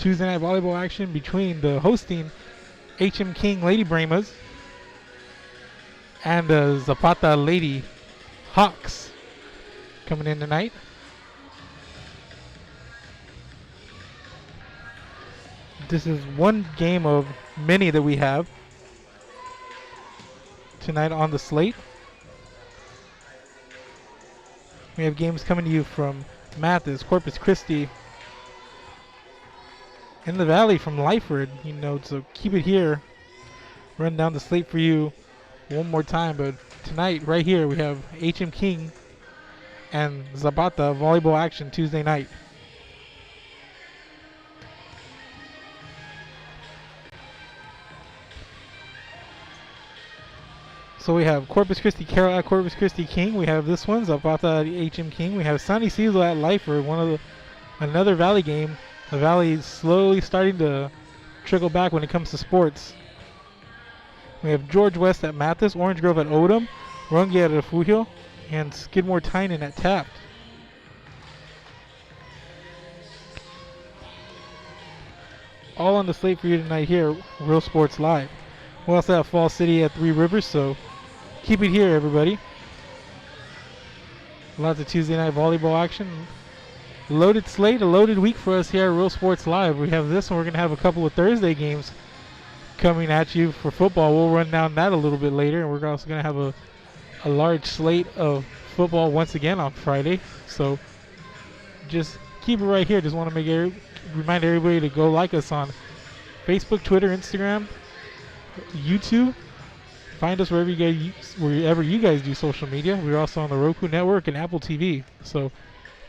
Tuesday night volleyball action between the hosting HM King Lady Brahmas and the Zapata Lady Hawks coming in tonight. This is one game of many that we have tonight on the slate. We have games coming to you from Mathis, Corpus Christi, in the Valley from Lyford, so keep it here. Run down the slate for you one more time, but tonight, right here, we have HM King and Zapata volleyball action Tuesday night. So we have Corpus Christi Carroll at Corpus Christi King. We have this one, Zapata at HM King. We have Sunny Cecil at Lyford, another Valley game. The Valley is slowly starting to trickle back when it comes to sports. We have George West at Mathis, Orange Grove at Odom, Runge at Refugio, and Skidmore Tynan at Taft. All on the slate for you tonight here, Real Sports Live. We also have Fall City at Three Rivers, so keep it here, everybody. Lots of Tuesday night volleyball action. Loaded slate, a loaded week for us here at Real Sports Live. We have this one. We're going to have a couple of Thursday games coming at you for football. We'll run down that a little bit later. And we're also going to have a large slate of football once again on Friday. So just keep it right here. Just want to remind everybody to go like us on Facebook, Twitter, Instagram, YouTube. Find us wherever you guys do social media. We're also on the Roku Network and Apple TV. So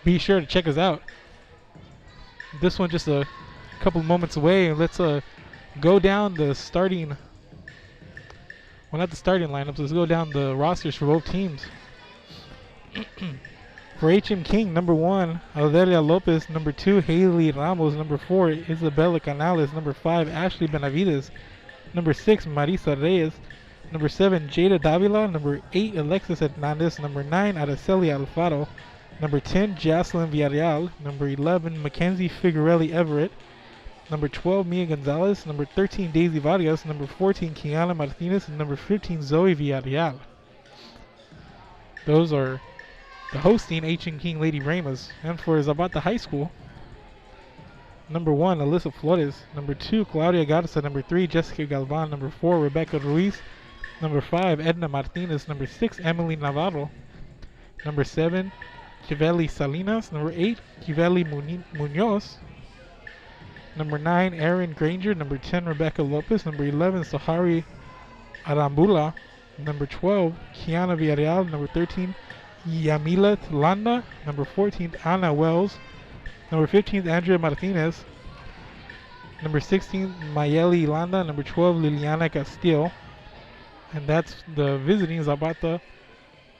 be sure to check us out. This one just a couple moments away, and let's go down the starting. Well, not the starting lineups. Let's go down the rosters for both teams. For HM King, number 1, Alderia Lopez. Number 2, Haley Ramos. Number 4, Isabella Canales. Number 5, Ashley Benavides. Number 6, Marisa Reyes. Number 7, Jada Davila. Number 8, Alexis Hernandez. Number 9, Araceli Alfaro. Number 10, Jocelyn Villarreal. Number 11, Mackenzie Figuerelli Everett. Number 12, Mia Gonzalez. Number 13, Daisy Vargas. Number 14, Kiana Martinez. And number 15, Zoe Villarreal. Those are the hosting HM King Lady Brahmas. And for Zapata High School, number 1, Alyssa Flores. Number 2, Claudia Garza. Number 3, Jessica Galvan. Number 4, Rebecca Ruiz. Number 5, Edna Martinez. Number 6, Emily Navarro. Number 7, Kiveli Salinas. Number 8, Kiveli Munoz. Number 9, Erin Granger. Number 10, Rebecca Lopez. Number 11, Sahari Arambula. Number 12, Kiana Villarreal. Number 13, Yamila Landa. Number 14, Anna Wells. Number 15, Andrea Martinez. Number 16, Mayeli Landa. Number 12, Liliana Castillo. And that's the visiting Zapata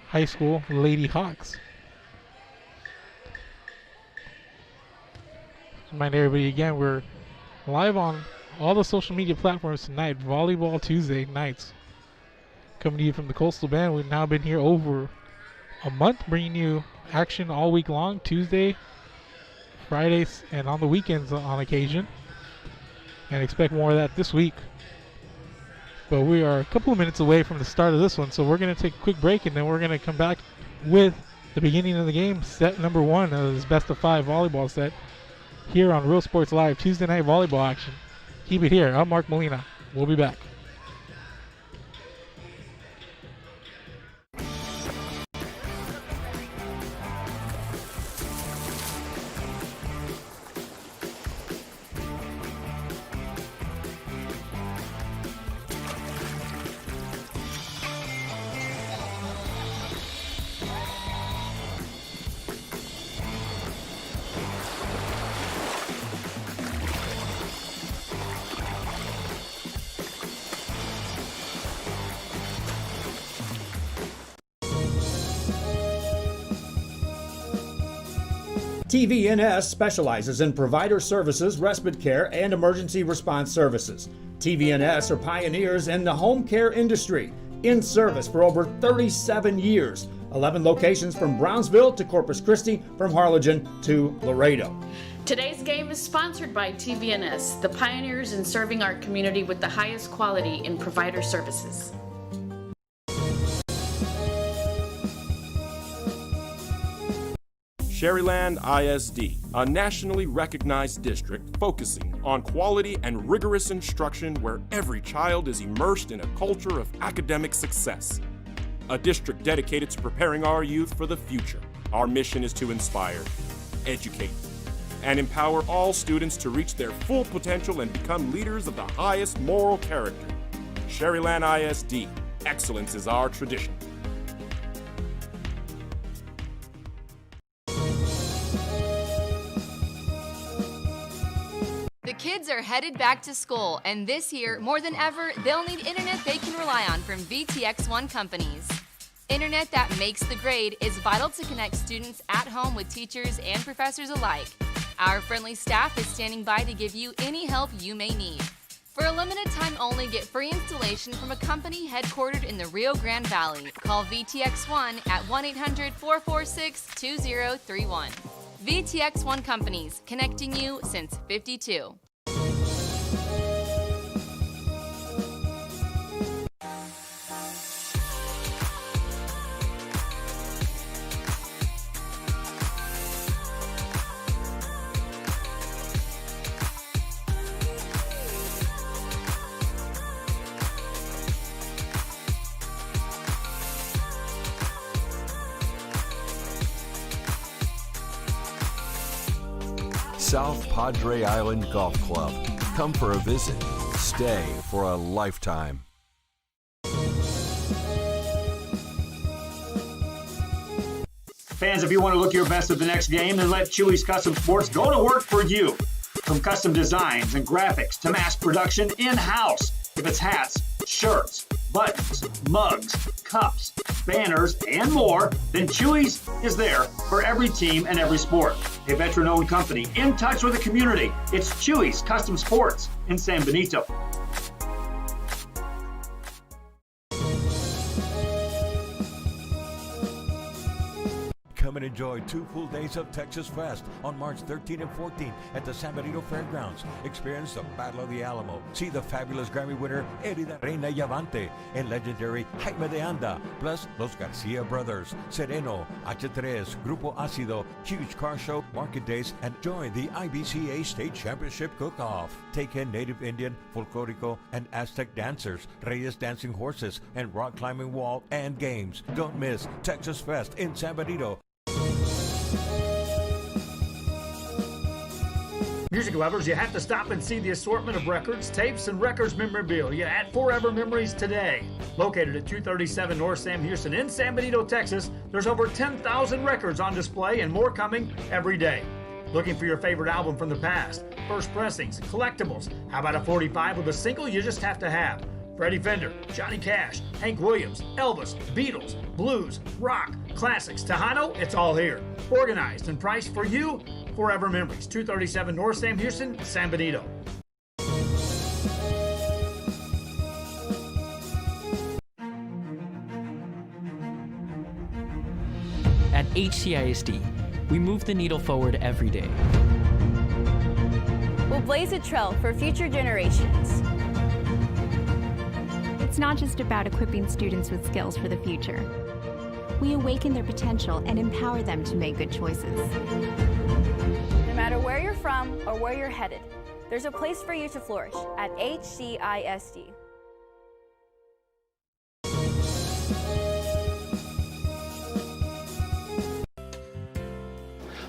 High School Lady Hawks. Remind everybody again, we're live on all the social media platforms tonight. Volleyball Tuesday nights. Coming to you from the Coastal Bend. We've now been here over a month, bringing you action all week long, Tuesday, Fridays, and on the weekends on occasion. And expect more of that this week. But we are a couple of minutes away from the start of this one, so we're going to take a quick break, and then we're going to come back with the beginning of the game, set number 1 of this best of 5 volleyball set here on Real Sports Live, Tuesday night volleyball action. Keep it here. I'm Mark Molina. We'll be back. TVNS specializes in provider services, respite care, and emergency response services. TVNS are pioneers in the home care industry, in service for over 37 years. 11 locations from Brownsville to Corpus Christi, from Harlingen to Laredo. Today's game is sponsored by TVNS, the pioneers in serving our community with the highest quality in provider services. Sherryland ISD, a nationally recognized district focusing on quality and rigorous instruction where every child is immersed in a culture of academic success. A district dedicated to preparing our youth for the future. Our mission is to inspire, educate, and empower all students to reach their full potential and become leaders of the highest moral character. Sherryland ISD, excellence is our tradition. The kids are headed back to school, and this year, more than ever, they'll need internet they can rely on from VTX1 companies. Internet that makes the grade is vital to connect students at home with teachers and professors alike. Our friendly staff is standing by to give you any help you may need. For a limited time only, get free installation from a company headquartered in the Rio Grande Valley. Call VTX1 at 1-800-446-2031. VTX1 Companies, connecting you since '52. South Padre Island Golf Club. Come for a visit. Stay for a lifetime. Fans, if you want to look your best at the next game, then let Chewy's Custom Sports go to work for you. From custom designs and graphics to mass production in-house. If it's hats, shirts, buttons, mugs, cups, banners, and more, then Chewy's is there for every team and every sport. A veteran-owned company in touch with the community. It's Chewy's Custom Sports in San Benito. Come and enjoy 2 full days of Texas Fest on March 13 and 14 at the San Benito Fairgrounds. Experience the Battle of the Alamo. See the fabulous Grammy winner Erida Reina Yavante and legendary Jaime de Anda, plus Los Garcia Brothers, Sereno, H3, Grupo Ácido, huge car show, market days, and join the IBCA State Championship Cook-Off. Take in native Indian, folklorico, and Aztec dancers, Reyes dancing horses, and rock climbing wall and games. Don't miss Texas Fest in San Benito. Music lovers, you have to stop and see the assortment of records, tapes, and records memorabilia at Forever Memories today. Located at 237 North Sam Houston in San Benito, Texas, there's over 10,000 records on display and more coming every day. Looking for your favorite album from the past, first pressings, collectibles. How about a 45 with a single you just have to have? Freddie Fender, Johnny Cash, Hank Williams, Elvis, Beatles, blues, rock, classics, Tejano, it's all here. Organized and priced for you. Forever Memories, 237 North Sam Houston, San Benito. At HCISD, we move the needle forward every day. We'll blaze a trail for future generations. It's not just about equipping students with skills for the future. We awaken their potential and empower them to make good choices. No matter where you're from or where you're headed, there's a place for you to flourish at HCISD.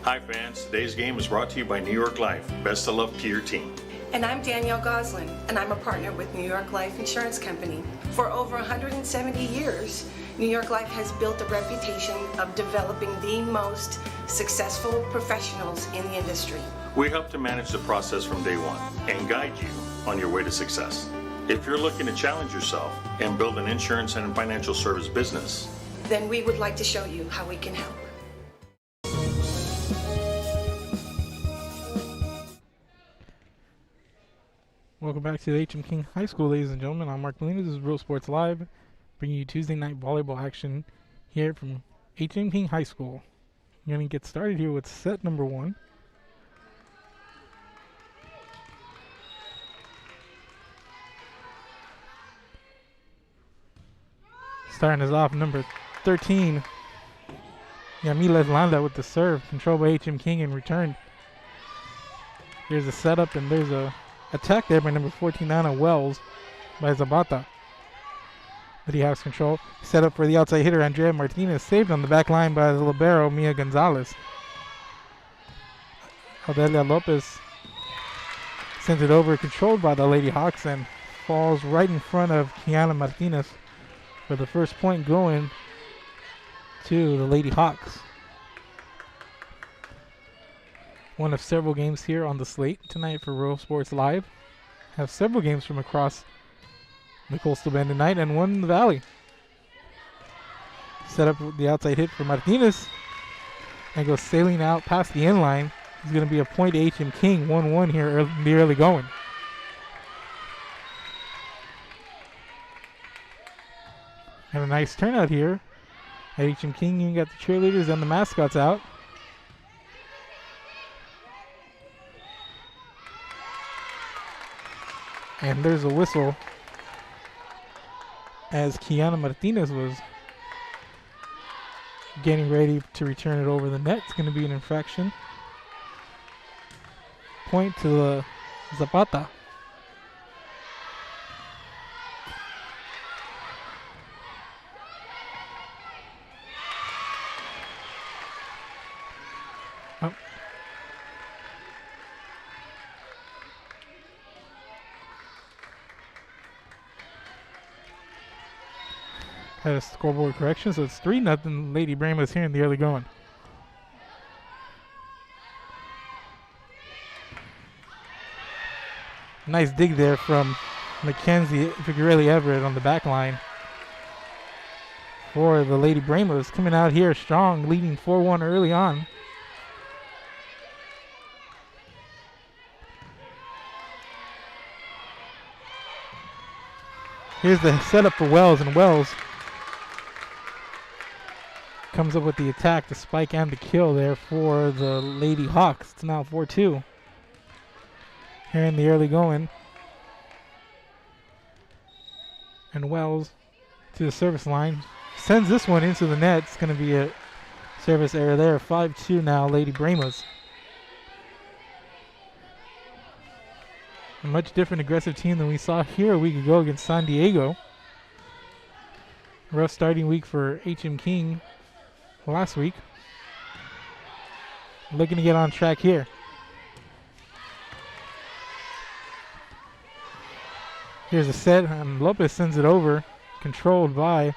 Hi fans, today's game is brought to you by New York Life. Best of luck to your team. And I'm Danielle Goslin, and I'm a partner with New York Life Insurance Company. For over 170 years, New York Life has built a reputation of developing the most successful professionals in the industry. We help to manage the process from day one and guide you on your way to success. If you're looking to challenge yourself and build an insurance and financial service business, then we would like to show you how we can help. Welcome back to the H.M. King High School, ladies and gentlemen. I'm Mark Molina. This is Real Sports Live, bringing you Tuesday night volleyball action here from H.M. King High School. I'm going to get started here with set number 1. Starting us off, number 13. Yamiles Landa with the serve. Controlled by HM King and returned. Here's a setup and there's a attack there by number 14, Anna Wells by Zapata. But he has control. Set up for the outside hitter, Andrea Martinez. Saved on the back line by the libero, Mia Gonzalez. Adelia Lopez sends it over, controlled by the Lady Hawks, and falls right in front of Kiana Martinez for the first point going to the Lady Hawks. One of several games here on the slate tonight for Rural Sports Live. Have several games from across the Coastal Bend tonight and one in the Valley. Set up the outside hit for Martinez and goes sailing out past the end line. It's going to be a point to HM King, 1-1 here in the early going. And a nice turnout here at HM King. You got the cheerleaders and the mascots out. And there's a whistle as Kiana Martinez was getting ready to return it over the net. It's going to be an infraction. Point to the Zapata. Had a scoreboard correction, so it's 3-0 Lady Brahmas here in the early going. Nice dig there from Mackenzie Figueroa Everett on the back line for the Lady Brahmas. Coming out here strong, leading 4-1 early on. Here's the setup for Wells, and Wells comes up with the attack, the spike, and the kill there for the Lady Hawks. It's now 4-2 here in the early going. And Wells to the service line. Sends this one into the net. It's going to be a service error there. 5-2 now, Lady Brahmas. A much different aggressive team than we saw here a week ago against San Diego. Rough starting week for HM King last week. Looking to get on track here. Here's a set, and Lopez sends it over, controlled by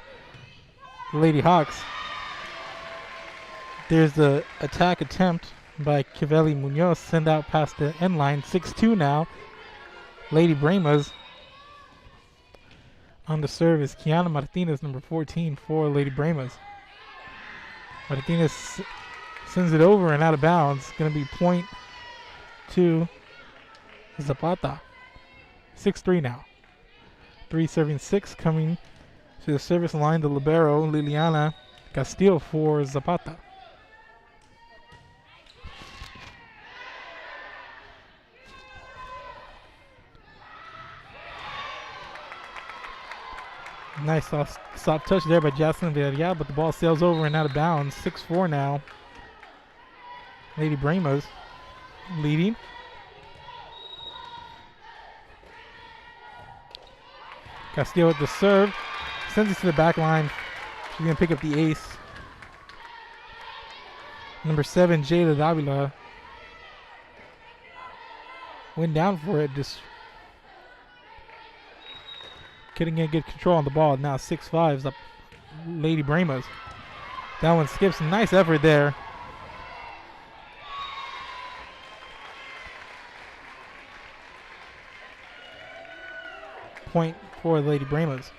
the Lady Hawks. There's the attack attempt by Kivelli Munoz, send out past the end line. 6-2 now. Lady Brahmas. On the serve is Kiana Martinez, number 14 for Lady Brahmas. Martinez sends it over and out of bounds. Going to be point to Zapata. 6-3 now. 3 serving 6 coming to the service line. The libero, Liliana Castillo for Zapata. Nice soft touch there by Jocelyn Villarreal, but the ball sails over and out of bounds. 6-4 now. Lady Brahmas leading. Castillo with the serve. Sends it to the back line. She's going to pick up the ace. Number 7, Jayla Davila. Went down for it. Just couldn't get good control on the ball. Now 6-5 is up Lady Brahmas. That one skips. Nice effort there. Point for Lady Brahmas.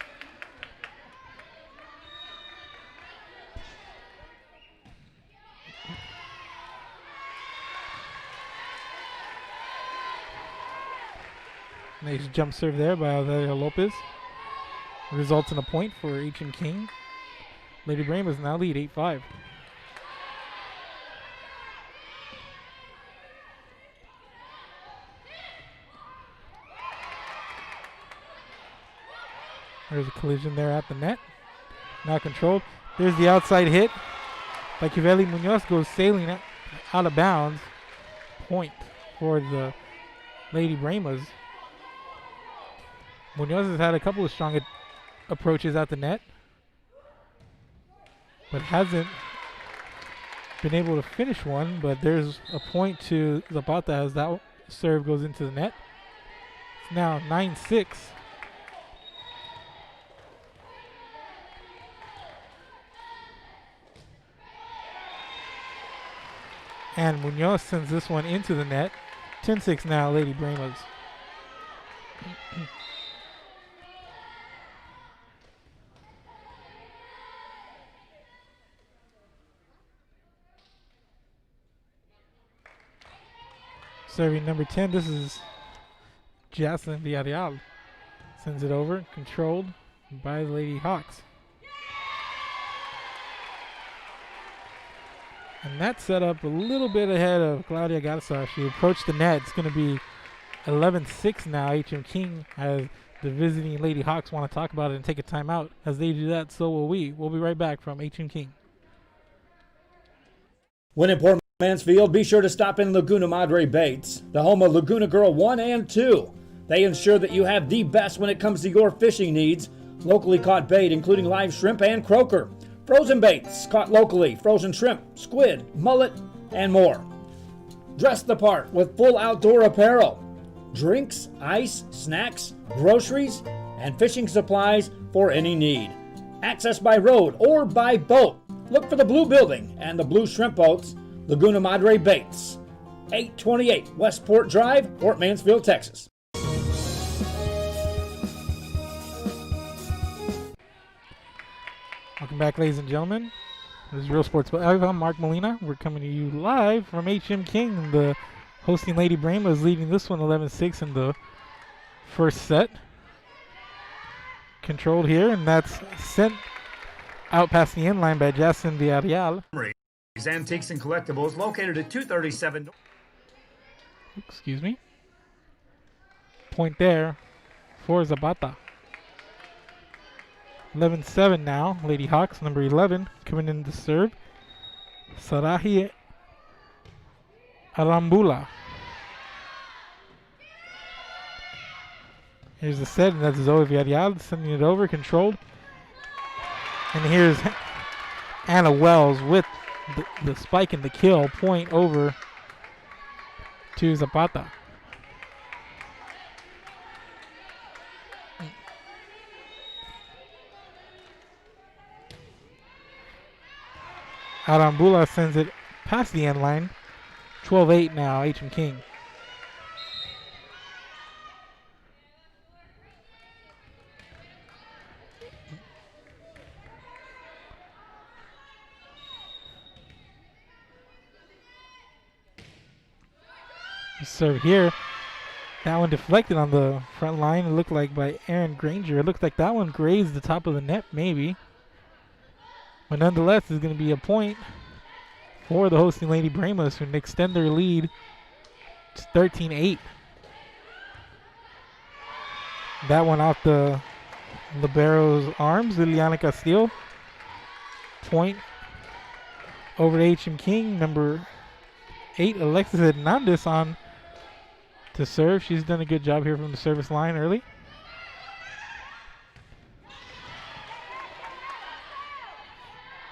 Nice jump serve there by Adelia Lopez. Results in a point for HM King. Lady Brahmas now lead 8-5. There's a collision there at the net. Now controlled. There's the outside hit by Kiveli Munoz, goes sailing out of bounds. Point for the Lady Bremas. Munoz has had a couple of strong approaches at the net, but hasn't been able to finish one. But there's a point to Zapata as that serve goes into the net. It's now 9-6. And Munoz sends this one into the net. 10-6 now, Lady Bremas. Serving number 10, this is Jocelyn Villarreal. Sends it over, controlled by the Lady Hawks. And that set up a little bit ahead of Claudia Garza. She approached the net. It's going to be 11-6 now. HM King, as the visiting Lady Hawks want to talk about it and take a timeout. As they do that, so will we. We'll be right back from HM King. When in Port Mansfield, be sure to stop in Laguna Madre Baits, the home of Laguna Girl 1 and 2. They ensure that you have the best when it comes to your fishing needs. Locally caught bait, including live shrimp and croaker. Frozen baits, caught locally, frozen shrimp, squid, mullet, and more. Dress the part with full outdoor apparel. Drinks, ice, snacks, groceries, and fishing supplies for any need. Access by road or by boat. Look for the blue building and the blue shrimp boats, Laguna Madre Baits. 828 Westport Drive, Port Mansfield, Texas. Welcome back, ladies and gentlemen. This is Real Sports Live. I'm Mark Molina. We're coming to you live from HM King. The hosting Lady Brahma is leading this one 11-6 in the first set. Controlled here, and that's sent out past the end line by Jason Villarreal. Antiques and Collectibles, located at 237. Excuse me. Point there for Zapata. 11-7 now. Lady Hawks, number 11, coming in to serve. Sarahi Arambula. Here's the set, and that's Zoe Villarreal sending it over, controlled. And here's Anna Wells with the spike and the kill. Point over to Zapata. Arambula sends it past the end line. 12-8 now, HM King. Serve here. That one deflected on the front line. It looked like by Aaron Granger. It looked like that one grazed the top of the net, maybe. But nonetheless, it's going to be a point for the hosting Lady Brahmas, who extend their lead to 13-8. That one off the libero's arms, Liliana Castillo. Point over to HM King. Number 8, Alexis Hernandez on to serve. She's done a good job here from the service line early.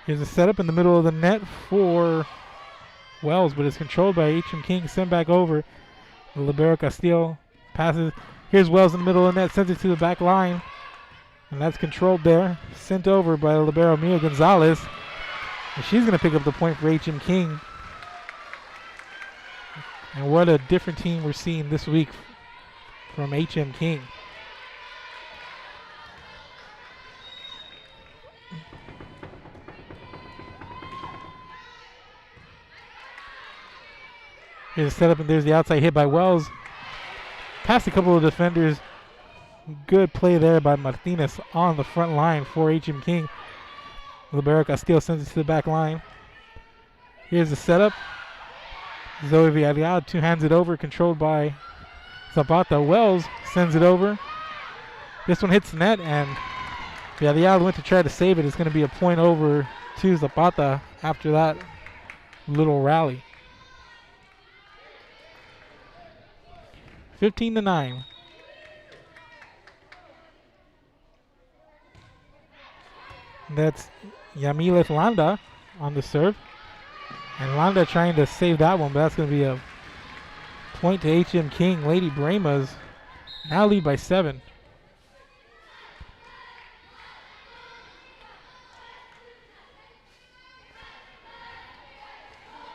Here's a setup in the middle of the net for Wells, but it's controlled by HM King. Sent back over. The libero Castillo passes. Here's Wells in the middle of the net. Sends it to the back line. And that's controlled there. Sent over by the libero Mia Gonzalez. And she's going to pick up the point for HM King. And what a different team we're seeing this week from HM King. Here's a setup, and there's the outside hit by Wells. Past a couple of defenders. Good play there by Martinez on the front line for HM King. Libero Castillo sends it to the back line. Here's the setup. Zoe Villarreal two-hands it over, controlled by Zapata. Wells sends it over. This one hits the net, and Yeah, the Al went to try to save it. It's going to be a point over to Zapata after that little rally. 15-9. That's Yamilet Landa on the serve. And Landa trying to save that one, but that's going to be a point to HM King. Lady Bremas now lead by 7.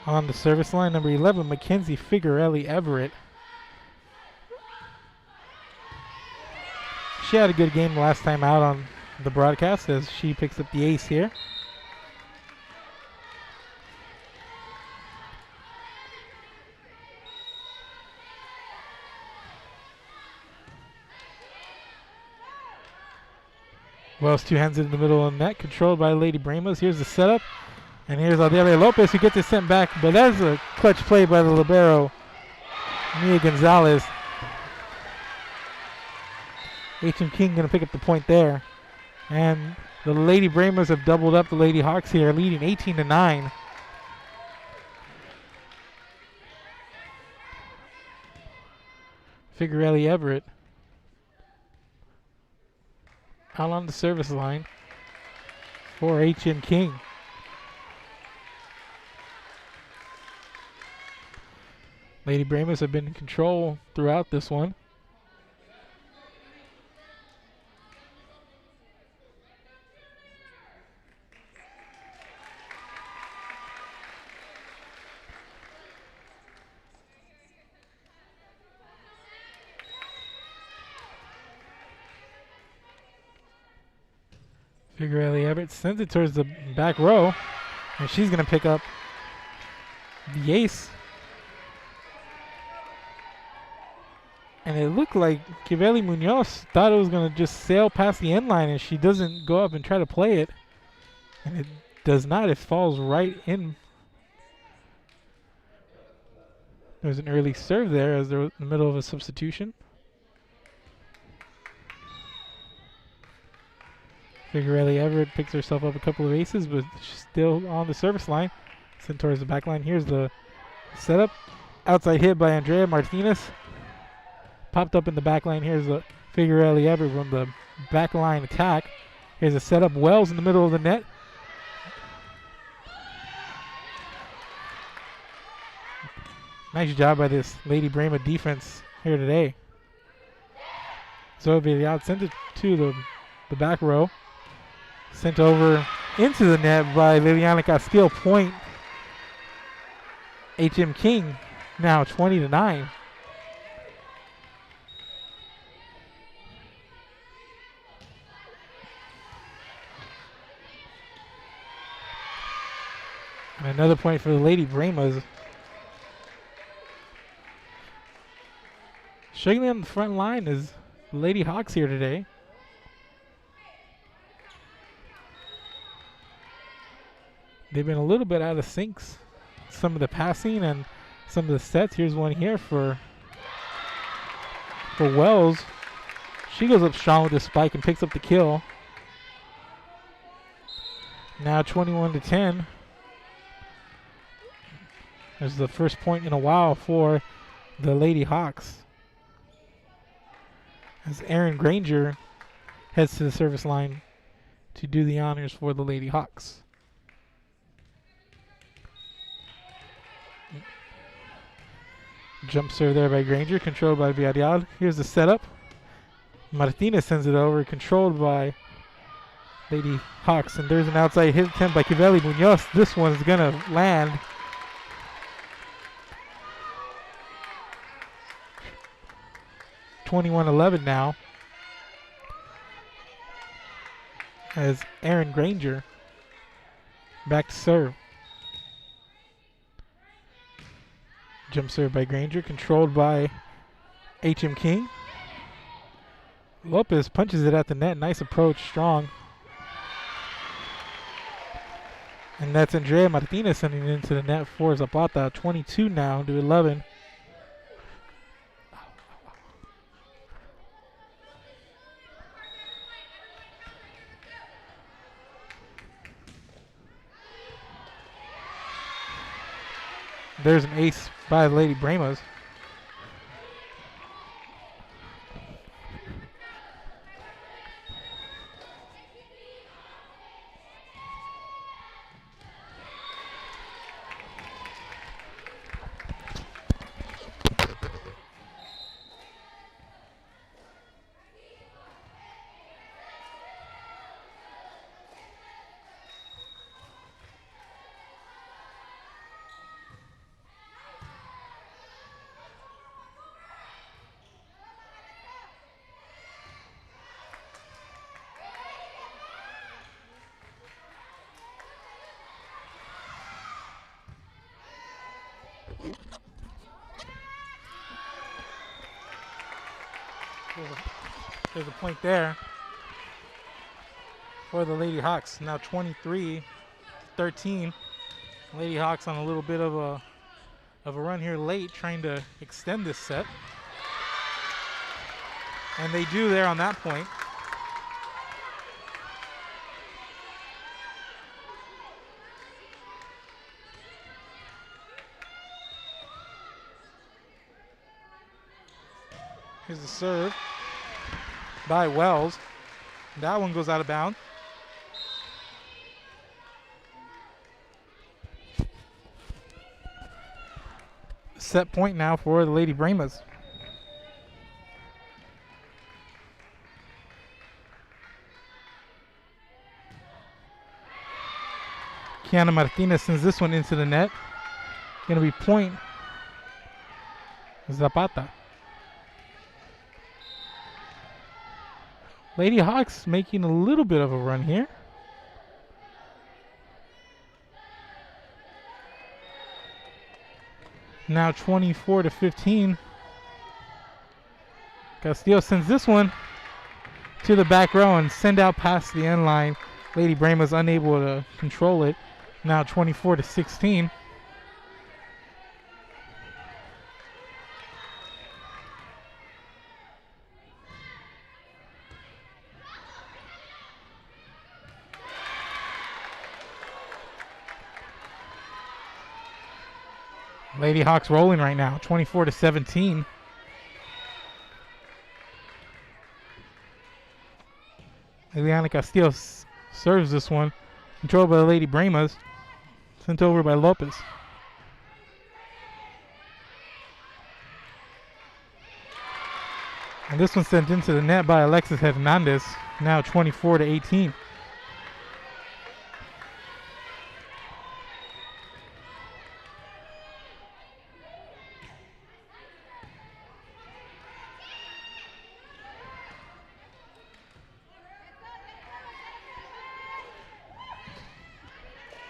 On the service line, number 11, Mackenzie Figuarelli Everett. She had a good game last time out on the broadcast as she picks up the ace here. Wells two hands in the middle of the net, controlled by Lady Bremas. Here's the setup, and here's Adelia Lopez who gets it sent back, but that's a clutch play by the libero, Mia Gonzalez. HM King going to pick up the point there. And the Lady Bremas have doubled up the Lady Hawks here, leading 18-9. Figuarelli Everett out on the service line for HM King. Lady Bremas have been in control throughout this one. Figuarelli Everett sends it towards the back row, and she's going to pick up the ace. And it looked like Kivelli Munoz thought it was going to just sail past the end line, and she doesn't go up and try to play it. And it does not. It falls right in. There was an early serve there as they were in the middle of a substitution. Figuarelli Everett picks herself up a couple of aces, but she's still on the service line. Sent towards the back line. Here's the setup. Outside hit by Andrea Martinez. Popped up in the back line. Here's the Figuarelli Everett from the back line attack. Here's a setup. Wells in the middle of the net. Nice job by this Lady Brema defense here today. So Villiard sent it to the back row. Sent over into the net by Liliana Castile. Point HM King now 20-9. And another point for the Lady Bremas. Struggling on the front line is the Lady Hawks here today. They've been a little bit out of syncs. Some of the passing and some of the sets. Here's one here for Wells. She goes up strong with the spike and picks up the kill. Now 21-10. There's the first point in a while for the Lady Hawks. As Aaron Granger heads to the service line to do the honors for the Lady Hawks. Jump serve there by Granger, controlled by Villarreal. Here's the setup. Martinez sends it over, controlled by Lady Hawks. And there's an outside hit attempt by Kivelli Munoz. This one's going to land. (21-11) now. As Aaron Granger back to serve. Jump serve by Granger, controlled by HM King. Lopez punches it at the net. Nice approach, strong. And that's Andrea Martinez sending it into the net for Zapata. 22 now to 11. There's an ace by the Lady Bremas. There's a point there for the Lady Hawks. Now 23-13. Lady Hawks on a little bit of a run here late, trying to extend this set. And they do there on that point. Here's the serve by Wells. That one goes out of bounds. Set point now for the Lady Bremas. Kiana Martinez sends this one into the net. Gonna be point Zapata. Lady Hawks making a little bit of a run here. Now 24-15. Castillo sends this one to the back row and send out past the end line. Lady Bremas unable to control it. Now 24-16. Lady Hawks rolling right now, 24-17. Eliana Castillo serves this one, controlled by the Lady Bremas, sent over by Lopez. And this one sent into the net by Alexis Hernandez, now 24-18.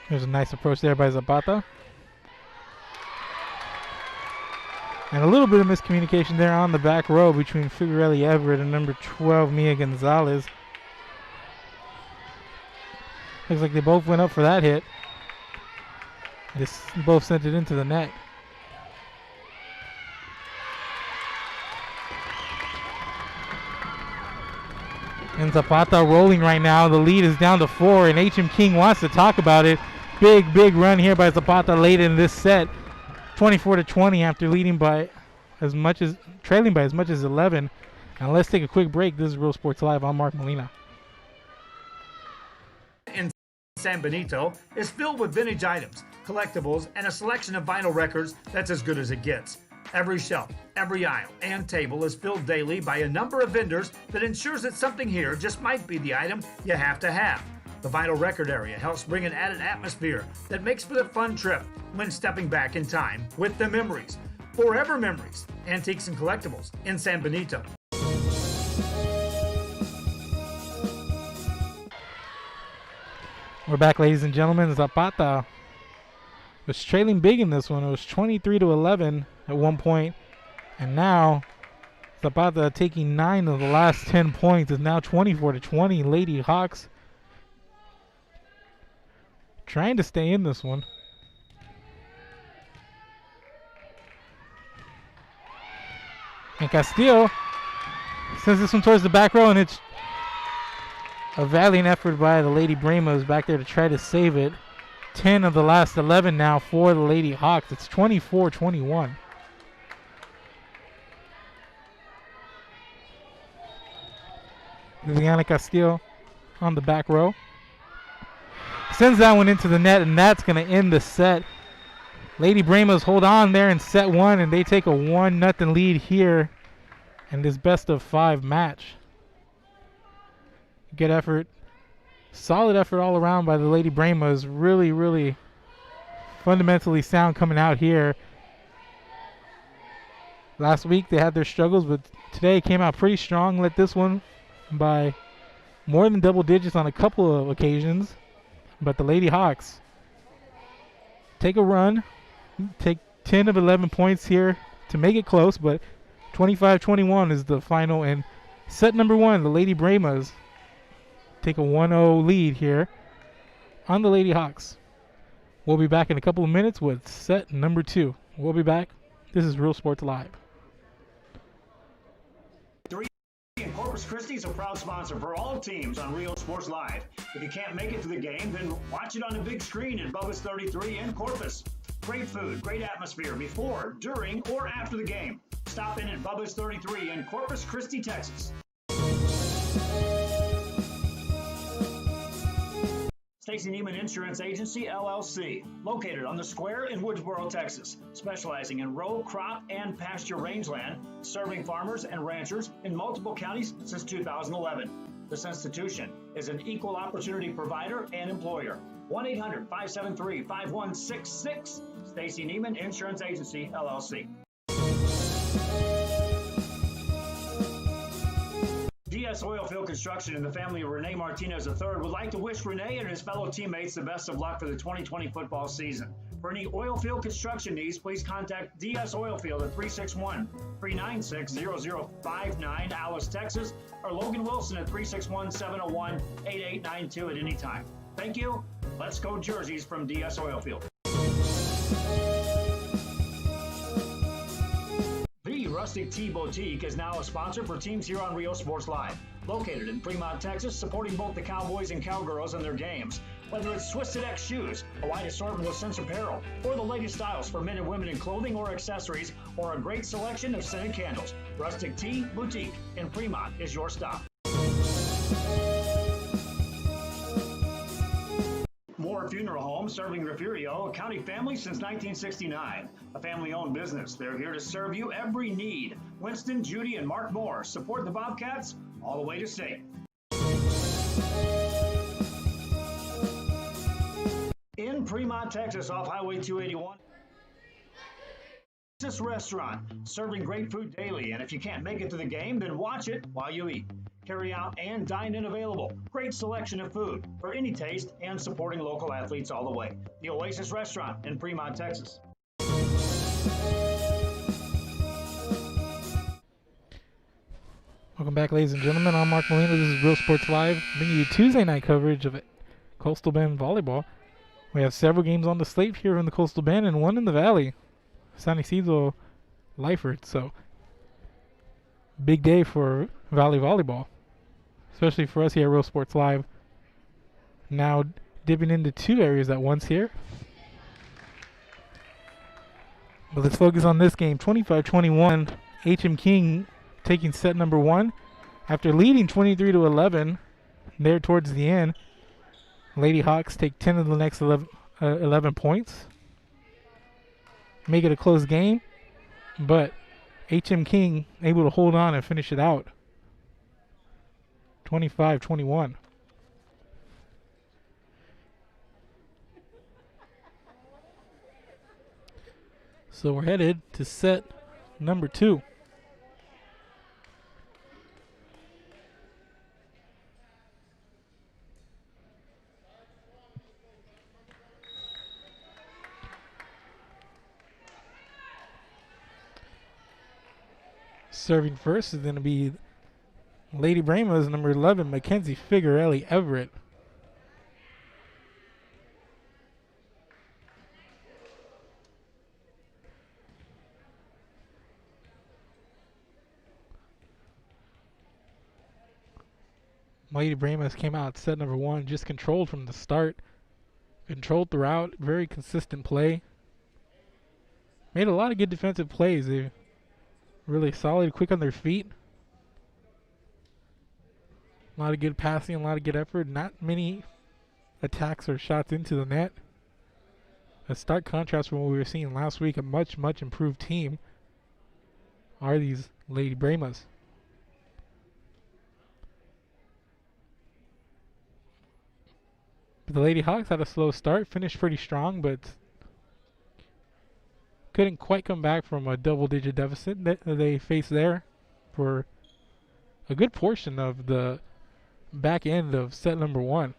There's a nice approach there by Zapata. And a little bit of miscommunication there on the back row between Figuerelli Everett and number 12, Mia Gonzalez. Looks like they both went up for that hit. They both sent it into the net. And Zapata rolling right now. The lead is down to 4, and H.M. King wants to talk about it. Big run here by Zapata late in this set. 24-20 after leading by trailing by as much as 11. Now let's take a quick break. This is Real Sports Live. I'm Mark Molina. In San Benito is filled with vintage items, collectibles, and a selection of vinyl records that's as good as it gets. Every shelf, every aisle, and table is filled daily by a number of vendors that ensures that something here just might be the item you have to have. The vinyl record area helps bring an added atmosphere that makes for the fun trip when stepping back in time with the memories. Forever Memories, Antiques and Collectibles in San Benito. We're back, ladies and gentlemen. Zapata was trailing big in this one. It was 23-11 at one point, and now Zapata taking 9 of the last 10 points is now 24-20. Lady Hawks trying to stay in this one. And Castillo sends this one towards the back row, and it's a valiant effort by the Lady Bremas back there to try to save it. 10 of the last 11 now for the Lady Hawks. It's 24-21. Liliana Castillo on the back row. Sends that one into the net, and that's going to end the set. Lady Bremas hold on there in set 1, and they take a 1-0 lead here in this best-of-5 match. Good effort. Solid effort all around by the Lady Bremas. Really, really fundamentally sound coming out here. Last week they had their struggles, but today came out pretty strong. Led this one by more than double digits on a couple of occasions. But the Lady Hawks take a run, take 10 of 11 points here to make it close, but 25-21 is the final. And set number 1, the Lady Bremas take a 1-0 lead here on the Lady Hawks. We'll be back in a couple of minutes with set number 2. We'll be back. This is Real Sports Live. And Corpus Christi is a proud sponsor for all teams on Real Sports Live. If you can't make it to the game, then watch it on a big screen at Bubba's 33 in Corpus. Great food, great atmosphere before, during, or after the game. Stop in at Bubba's 33 in Corpus Christi, Texas. Stacy Neiman Insurance Agency, LLC, located on the Square in Woodsboro, Texas, specializing in row, crop, and pasture rangeland, serving farmers and ranchers in multiple counties since 2011. This institution is an equal opportunity provider and employer. 1-800-573-5166, Stacy Neiman Insurance Agency, LLC. DS Oilfield Construction and the family of Rene Martinez III would like to wish Rene and his fellow teammates the best of luck for the 2020 football season. For any oilfield construction needs, please contact DS Oilfield at 361-396-0059, Alice, Texas, or Logan Wilson at 361-701-8892 at any time. Thank you. Let's go jerseys from DS Oilfield. The Rustic Tea Boutique is now a sponsor for teams here on Rio Sports Live. Located in Fremont, Texas, supporting both the Cowboys and Cowgirls in their games. Whether it's Twisted X shoes, a wide assortment of Sense apparel, or the latest styles for men and women in clothing or accessories, or a great selection of scented candles, Rustic Tea Boutique in Fremont is your stop. Moore Funeral Home, serving Refugio, a county family since 1969. A family-owned business. They're here to serve you every need. Winston, Judy, and Mark Moore support the Bobcats all the way to state. In Fremont, Texas, off Highway 281. This restaurant, serving great food daily, and if you can't make it to the game, then watch it while you eat. Carry out and dine in available. Great selection of food for any taste and supporting local athletes all the way. The Oasis Restaurant in Fremont, Texas. Welcome back, ladies and gentlemen. I'm Mark Molina. This is Real Sports Live, bringing you Tuesday night coverage of Coastal Bend Volleyball. We have several games on the slate here in the Coastal Bend and one in the Valley. San Isidro, Lyford. So, big day for Valley Volleyball, especially for us here at Real Sports Live. Now dipping into two areas at once here. But let's focus on this game. 25-21, H.M. King taking set number 1 after leading 23-11 there towards the end. Lady Hawks take 10 of the next 11 points. Make it a close game, but H.M. King able to hold on and finish it out. 25-21. So we're headed to set number 2. Serving first is going to be Lady Bremas, number 11, Mackenzie Figuarelli Everett. Lady Bremas came out set number 1, just controlled from the start. controlled throughout, very consistent play. Made a lot of good defensive plays. They're really solid, quick on their feet. A lot of good passing, a lot of good effort. Not many attacks or shots into the net. A stark contrast from what we were seeing last week. A much, much improved team are these Lady Bremas. But the Lady Hawks had a slow start, finished pretty strong, but couldn't quite come back from a double-digit deficit that they faced there for a good portion of the back end of set number 1.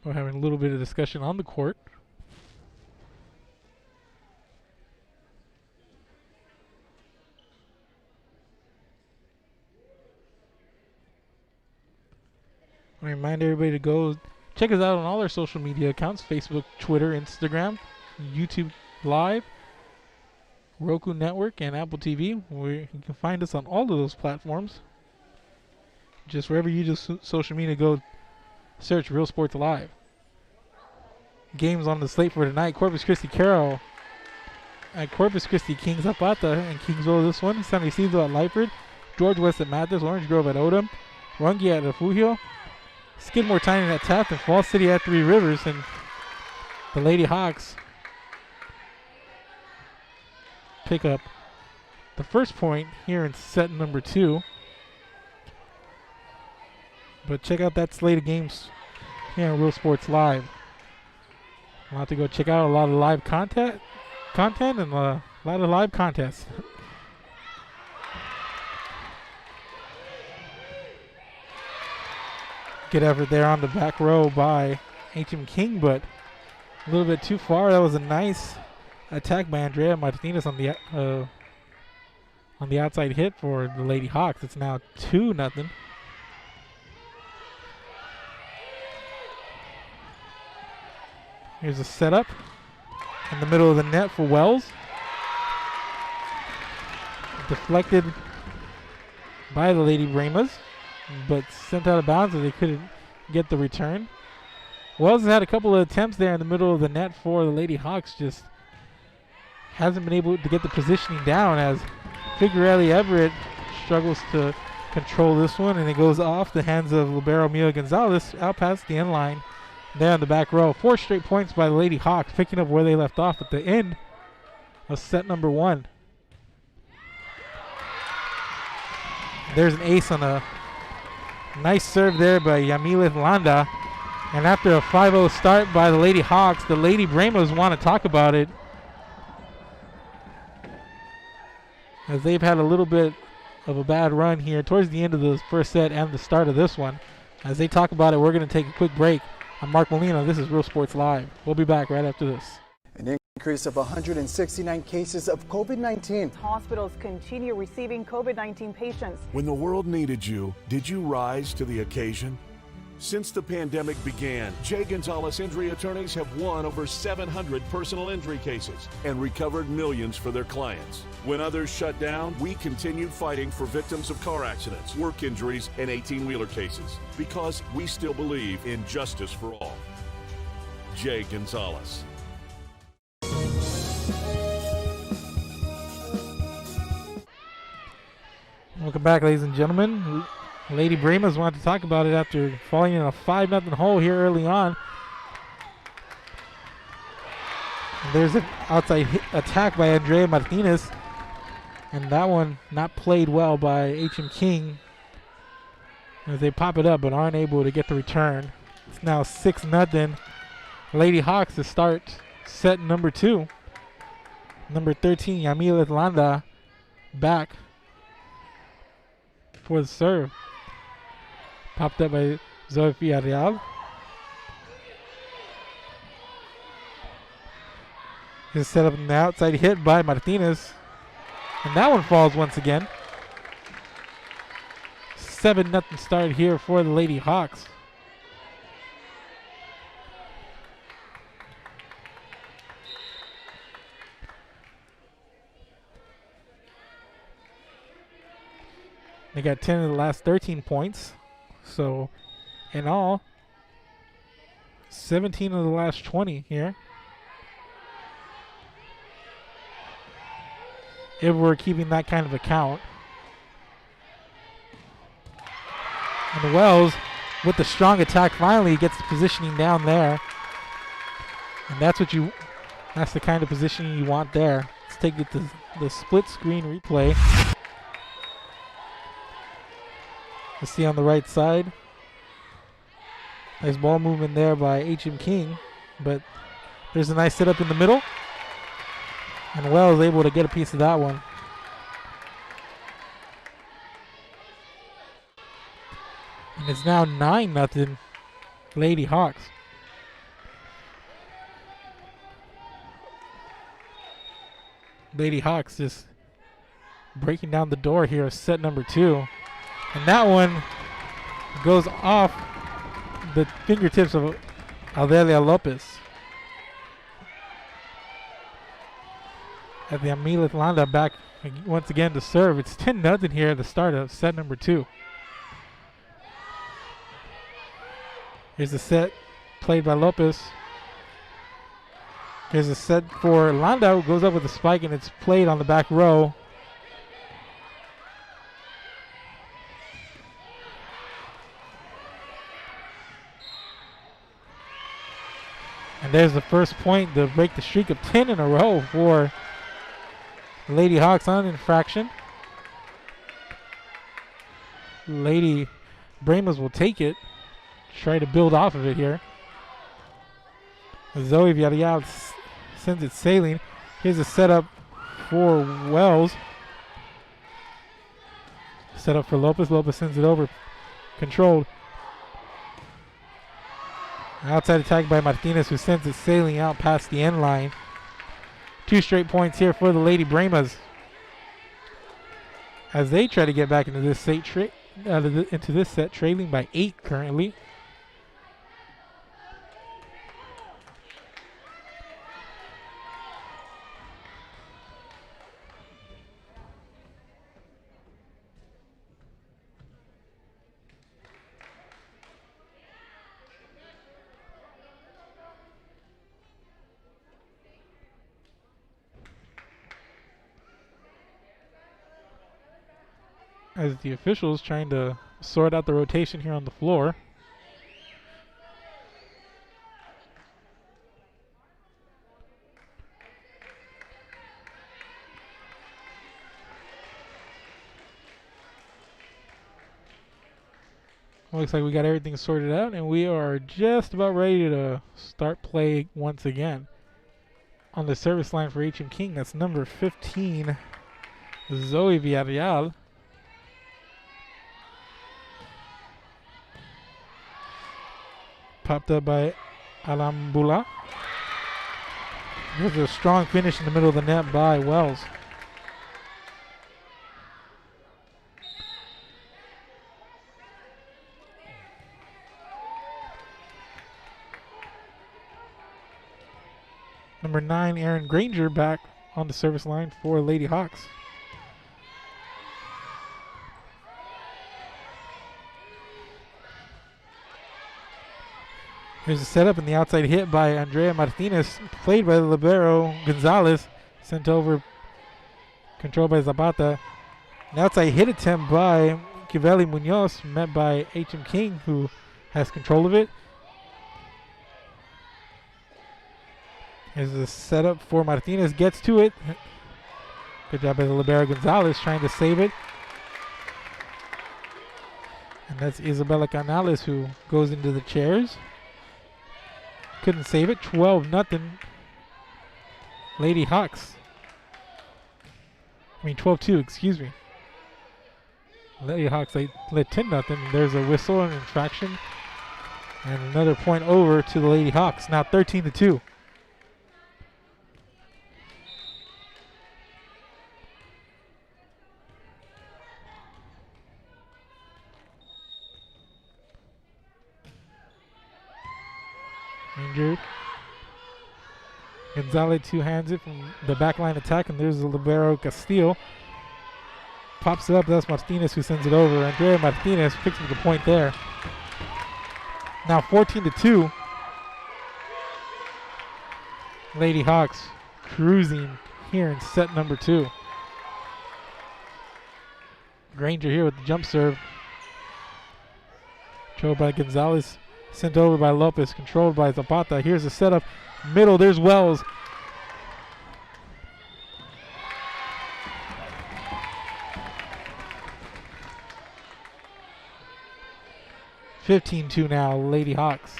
We're having a little bit of discussion on the court. I remind everybody to go check us out on all our social media accounts: Facebook, Twitter, Instagram, YouTube Live, Roku Network, and Apple TV. You can find us on all of those platforms. Just wherever you use social media, go search Real Sports Live. Games on the slate for tonight: Corpus Christi Carroll at Corpus Christi, King Zapata and Kingsville this one, San Isidro at Lyford, George West at Mathis, Orange Grove at Odom, Rungi at Refugio, Skidmore Tynan at Taft, and Falls City at Three Rivers. And the Lady Hawks pick up the first point here in set number 2. But check out that slate of games here on Real Sports Live. We'll have to go check out a lot of live content and a lot of live contests. Good effort there on the back row by H.M. King, but a little bit too far. That was a nice attack by Andrea Martinez on the outside hit for the Lady Hawks. It's now 2-0. Here's a setup in the middle of the net for Wells. Deflected by the Lady Bremas, but sent out of bounds, so they couldn't get the return. Wells has had a couple of attempts there in the middle of the net for the Lady Hawks, just hasn't been able to get the positioning down, as Figuarelli Everett struggles to control this one, and it goes off the hands of libero Mia Gonzalez out past the end line there on the back row. 4 straight points by the Lady Hawks, picking up where they left off at the end of set number 1. There's an ace on a nice serve there by Yamileth Landa. And after a 5-0 start by the Lady Hawks, the Lady Bremas want to talk about it, as they've had a little bit of a bad run here towards the end of the first set and the start of this one. As they talk about it, we're going to take a quick break. I'm Mark Molina. This is Real Sports Live. We'll be back right after this. An increase of 169 cases of COVID-19. Hospitals continue receiving COVID-19 patients. When the world needed you, did you rise to the occasion? Since the pandemic began, Jay Gonzalez Injury Attorneys have won over 700 personal injury cases and recovered millions for their clients. When others shut down, we continued fighting for victims of car accidents, work injuries, and 18-wheeler cases, because we still believe in justice for all. Jay Gonzalez. Welcome back, ladies and gentlemen. Lady Bremas wanted to talk about it after falling in a 5-0 hole here early on. And there's an outside attack by Andrea Martinez, and that one not played well by H.M. King, as they pop it up but aren't able to get the return. It's now 6-0. Lady Hawks to start set number 2. Number 13, Yamil Landa, back for the serve. Popped up by Zoe Villarreal. Is set up in the outside hit by Martinez. And that one falls once again. 7-0 start here for the Lady Hawks. They got 10 of the last 13 points So, in all, 17 of the last 20 here. If we're keeping that kind of a count. And Wells, with the strong attack, finally gets the positioning down there. And that's the kind of positioning you want there. Let's take it to the split screen replay. Let's see on the right side. Nice ball movement there by H.M. King, but there's a nice setup in the middle. And Wells able to get a piece of that one. And it's now 9-0 Lady Hawks. Lady Hawks just breaking down the door here of set number 2. And that one goes off the fingertips of Aldelia Lopez. At the Amilet Landa back once again to serve. It's 10-0 here at the start of set number 2. Here's the set played by Lopez. Here's a set for Landa, who goes up with a spike, and it's played on the back row. And there's the first point to break the streak of 10 in a row for Lady Hawks on infraction. Lady Brahmas will take it. Try to build off of it here. Zoe Villarreal sends it sailing. Here's a setup for Wells. Setup for Lopez. Lopez sends it over. Controlled. Outside attack by Martinez, who sends it sailing out past the end line. 2 straight points here for the Lady Brahmas as they try to get back into this set, trailing by 8 currently. As the officials trying to sort out the rotation here on the floor. Looks like we got everything sorted out, and we are just about ready to start play once again. On the service line for H.M. King, that's number 15, Zoe Villarreal. Popped up by Alambula. There's a strong finish in the middle of the net by Wells. Number 9, Aaron Granger, back on the service line for Lady Hawks. Here's a setup and the outside hit by Andrea Martinez, played by the libero Gonzalez, sent over, controlled by Zapata. An outside hit attempt by Kiveli Munoz, met by H.M. King, who has control of it. Here's a setup for Martinez, gets to it. Good job by the libero Gonzalez, trying to save it. And that's Isabella Canales, who goes into the chairs. Couldn't save it. 12-0 Lady Hawks. 12-2, excuse me. Lady Hawks led 10-0. There's a whistle and infraction. And another point over to the Lady Hawks. Now 13-2. Injured. Gonzalez two-hands it from the backline attack, and there's the libero Castillo. pops it up. That's Martinez who sends it over. Andrea Martinez picks up the point there. Now 14-2. Lady Hawks cruising here in set number 2. Granger here with the jump serve. Controlled by Gonzalez. Sent over by Lopez. Controlled by Zapata. Here's the setup. Middle. There's Wells. (15-2) now, Lady Hawks.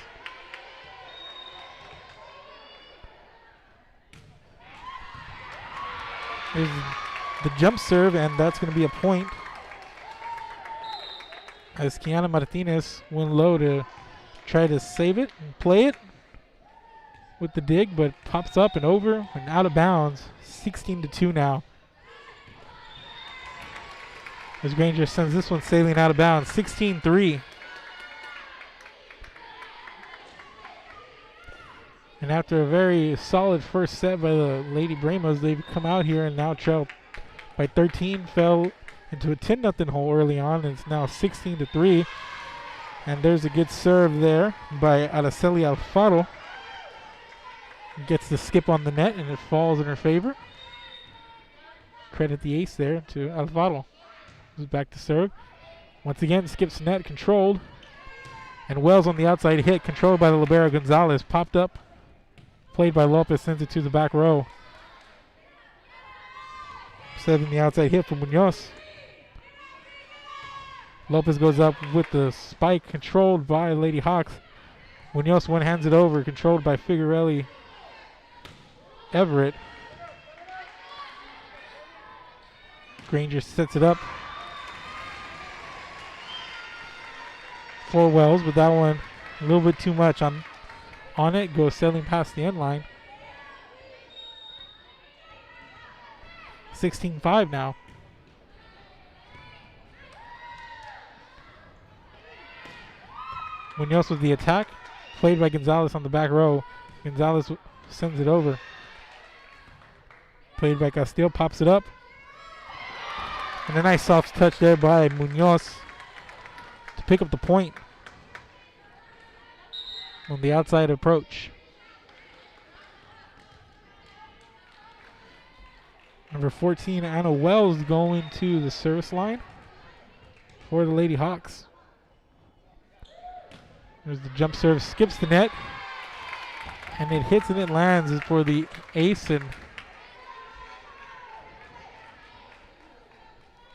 There's the jump serve, and that's going to be a point. As Kiana Martinez went low to try to save it and play it with the dig, but pops up and over and out of bounds. 16-2 now. As Granger sends this one sailing out of bounds. 16-3. And after a very solid first set by the Lady Brahmas, they've come out here and now trail by 13. Fell into a 10-0 hole early on, and it's now 16-3. And there's a good serve there by Araceli Alfaro. Gets the skip on the net, and it falls in her favor. Credit the ace there to Alfaro. Who's back to serve. Once again, skips net, controlled. And Wells on the outside hit, controlled by the libero Gonzalez. Popped up. Played by Lopez, sends it to the back row. Setting the outside hit for Munoz. Lopez goes up with the spike, controlled by Lady Hawks. Munoz one hands it over, controlled by Figuarelli Everett. Granger sets it up for Wells, but that one a little bit too much on it, goes sailing past the end line. 16-5 now. Munoz with the attack, played by Gonzalez on the back row. Gonzalez sends it over. Played by Castillo, pops it up. And a nice soft touch there by Munoz to pick up the point on the outside approach. Number 14, Anna Wells, going to the service line for the Lady Hawks. There's the jump serve, skips the net, and it hits and it lands for the ace, and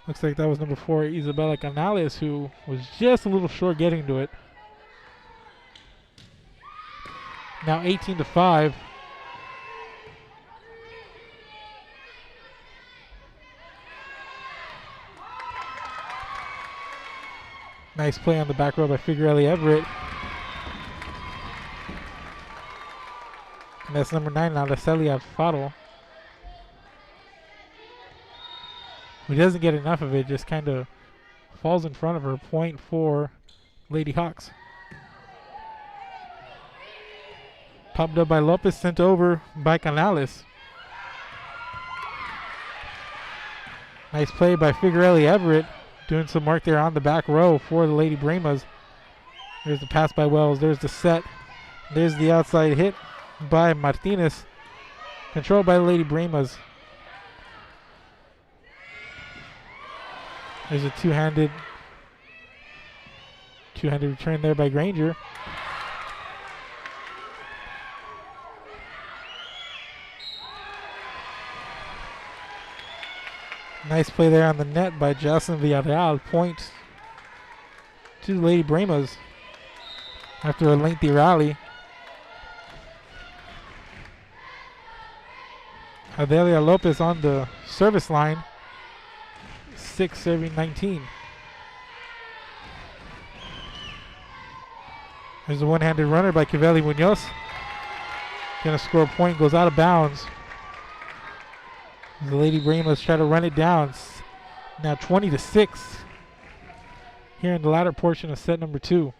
looks like that was number 4, Isabella Canales, who was just a little short getting to it. Now 18-5. Nice play on the back row by Figuarelli Everett. And that's number 9, Araceli Alfaro. Who doesn't get enough of it, just kind of falls in front of her. Point for Lady Hawks. Popped up by Lopez, sent over by Canales. Nice play by Figuarelli Everett, doing some work there on the back row for the Lady Brahmas. There's the pass by Wells. There's the set. There's the outside hit by Martinez, controlled by the Lady Brahmas. There's a two-handed return there by Granger. Nice play there on the net by Jocelyn Villarreal. Point to the Lady Brahmas after a lengthy rally. Adelia Lopez on the service line. 6 serving 19. There's a one-handed runner by Cavelli Munoz. Gonna score a point, goes out of bounds. The Lady Brahmas try to run it down. Now 20-6 here in the latter portion of set number 2.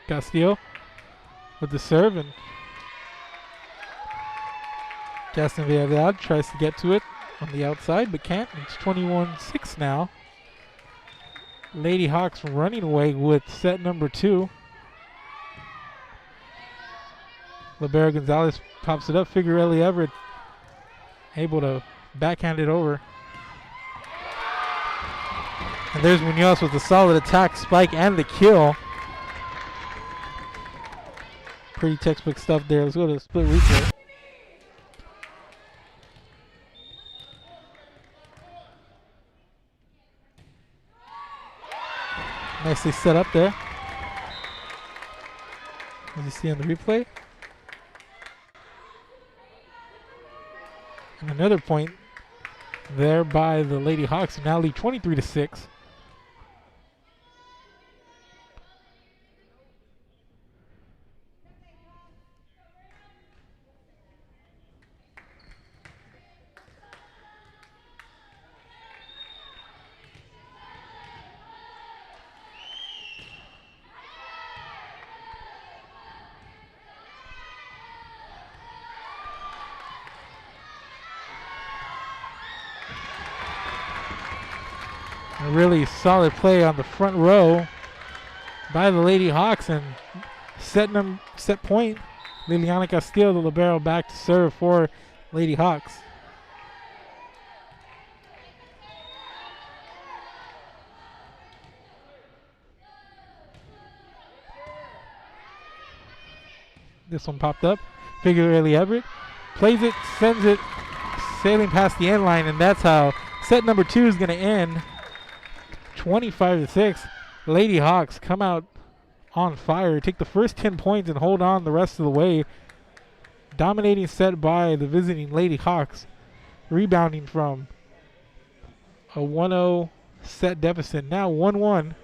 Castillo with the serve, and Justin Villarreal tries to get to it on the outside, but can't. It's 21-6 now. Lady Hawks running away with set number 2. Libero Gonzalez pops it up. Figueroa Everett able to backhand it over. And there's Munoz with a solid attack, spike, and the kill. Pretty textbook stuff there. Let's go to the split replay. Nicely set up there, as you see on the replay. And another point there by the Lady Hawks, who now lead 23-6. A really solid play on the front row by the Lady Hawks, and set point. Liliana Castillo, the libero, back to serve for Lady Hawks. This one popped up. Figueroa Everett plays it, sends it sailing past the end line, and that's how set number 2 is going to end. 25-6. Lady Hawks come out on fire, take the first 10 points and hold on the rest of the way. Dominating set by the visiting Lady Hawks, rebounding from a 1-0 set deficit. Now 1-1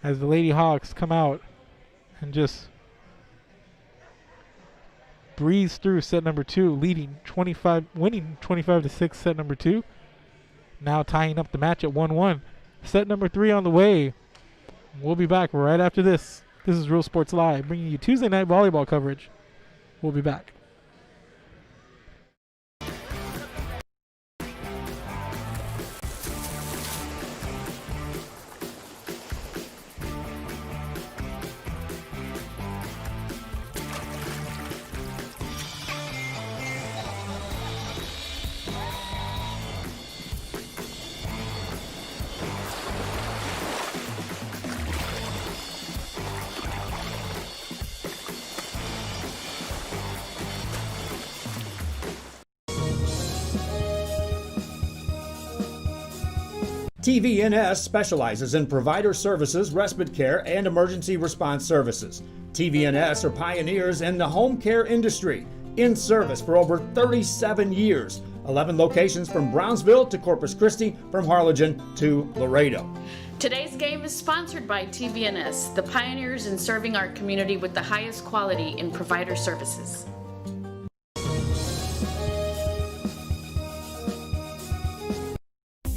as the Lady Hawks come out and just breeze through set number 2, winning 25-6 set number 2. Now tying up the match at 1-1. Set number 3 on the way. We'll be back right after this. This is Real Sports Live, bringing you Tuesday night volleyball coverage. We'll be back. TVNS specializes in provider services, respite care, and emergency response services. TVNS are pioneers in the home care industry, in service for over 37 years. 11 locations from Brownsville to Corpus Christi, from Harlingen to Laredo. Today's game is sponsored by TVNS, the pioneers in serving our community with the highest quality in provider services.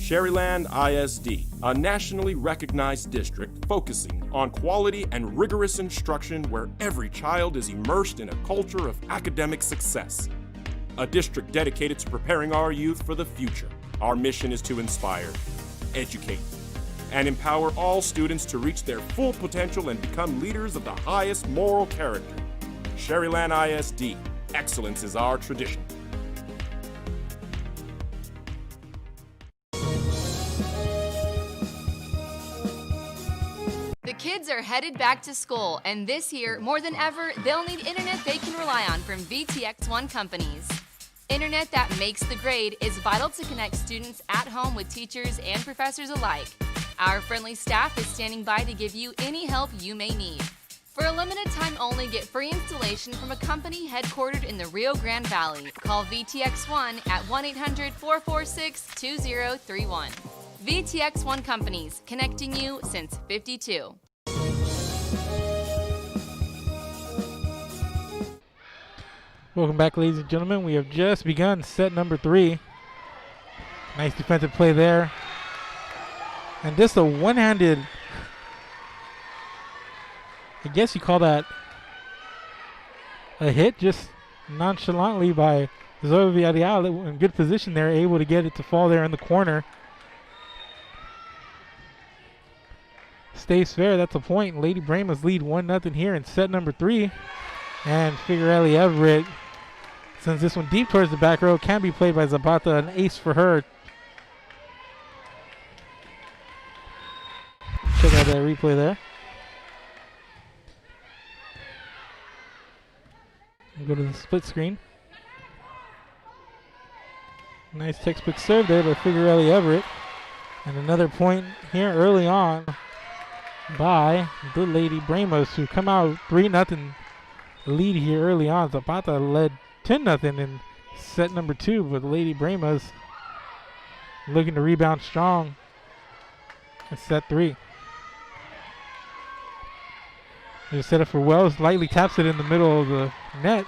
Sherryland ISD, a nationally recognized district focusing on quality and rigorous instruction where every child is immersed in a culture of academic success. A district dedicated to preparing our youth for the future. Our mission is to inspire, educate, and empower all students to reach their full potential and become leaders of the highest moral character. Sherryland ISD, excellence is our tradition. The kids are headed back to school, and this year, more than ever, they'll need internet they can rely on from VTX1 companies. Internet that makes the grade is vital to connect students at home with teachers and professors alike. Our friendly staff is standing by to give you any help you may need. For a limited time only, get free installation from a company headquartered in the Rio Grande Valley. Call VTX1 at 1-800-446-2031. VTX1 Companies, connecting you since '52. Welcome back, ladies and gentlemen. We have just begun set number 3. Nice defensive play there. And just a one-handed I guess you call that a hit, just nonchalantly by Zoe Villarreal in good position there, able to get it to fall there in the corner. Stays fair, that's a point. Lady Bremas lead 1-0 here in set number 3. And Figueroa Everett sends this one deep towards the back row. Can be played by Zapata, an ace for her. Check out that replay there. We'll go to the split screen. Nice textbook serve there by Figueroa Everett. And another point here early on by the Lady Bremas, who come out 3-0 lead here early on. Zapata led 10-0 in set number 2, but Lady Bremas looking to rebound strong in set 3. There's a setup for Wells, lightly taps it in the middle of the net.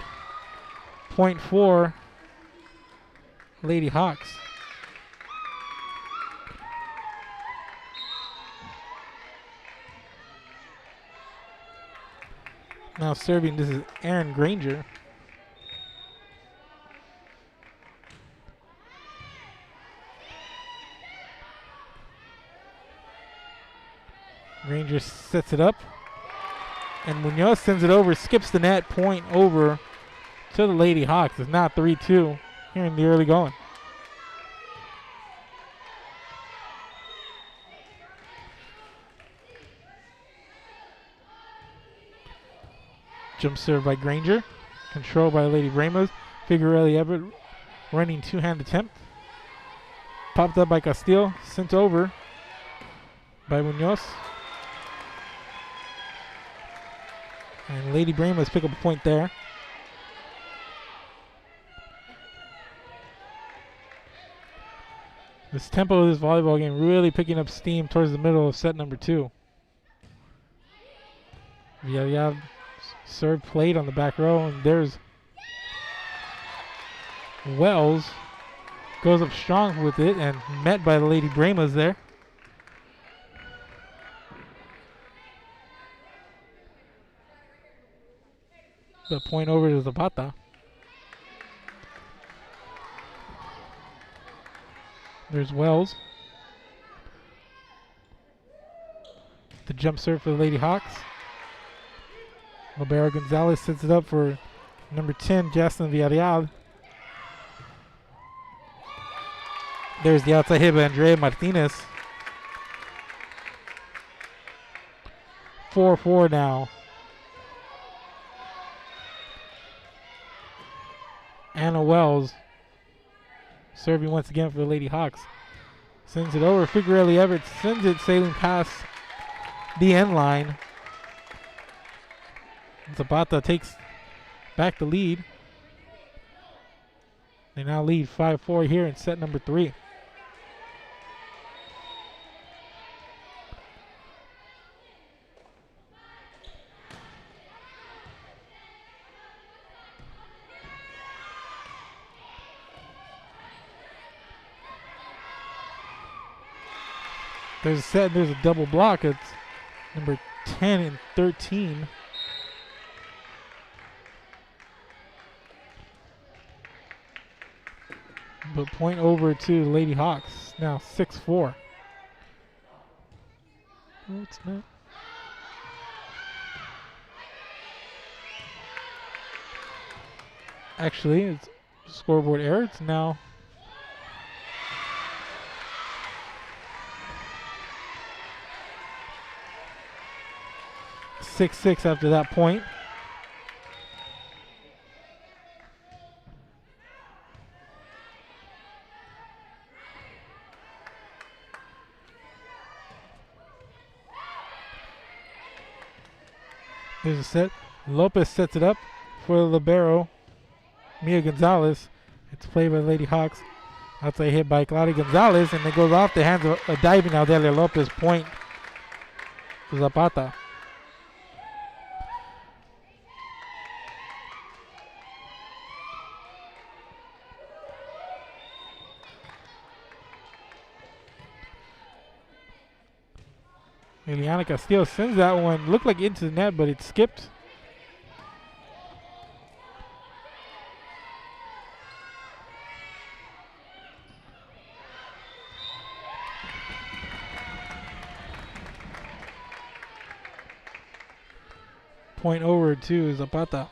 Point for Lady Hawks. Now serving, this is Aaron Granger. Granger sets it up. And Munoz sends it over, skips the net, point over to the Lady Hawks. It's now 3-2 here in the early going. Jump serve by Granger. Control by Lady Bremas. Figueroa Everett running two-hand attempt. Popped up by Castillo. Sent over by Munoz. And Lady Bremas pick up a point there. This tempo of this volleyball game really picking up steam towards the middle of set number 2. Villarreal serve played on the back row, and there's Wells. Goes up strong with it and met by the Lady Bremas there. The point over to Zapata. There's Wells. The jump serve for the Lady Hawks. Libero Gonzalez sets it up for number 10, Justin Villarreal. There's the outside hit by Andrea Martinez. 4-4 now. Anna Wells serving once again for the Lady Hawks. Sends it over. Figueroa Everett sends it sailing past the end line. Zapata takes back the lead. They now lead 5-4 here in set number 3. There's a set, there's a double block. It's number 10 and 13. But point over to Lady Hawks. Now 6-4. No, it's not. Actually, it's scoreboard error. It's now 6-6 after that point. There's a set. Lopez sets it up for the libero, Mia Gonzalez. It's played by Lady Hawks. Outside hit by Claudia Gonzalez, and it goes off the hands of a diving Aldelia Lopez. Point to Zapata. Eliana Castillo sends that one. Looked like into the net, but it skipped. Point over to Zapata.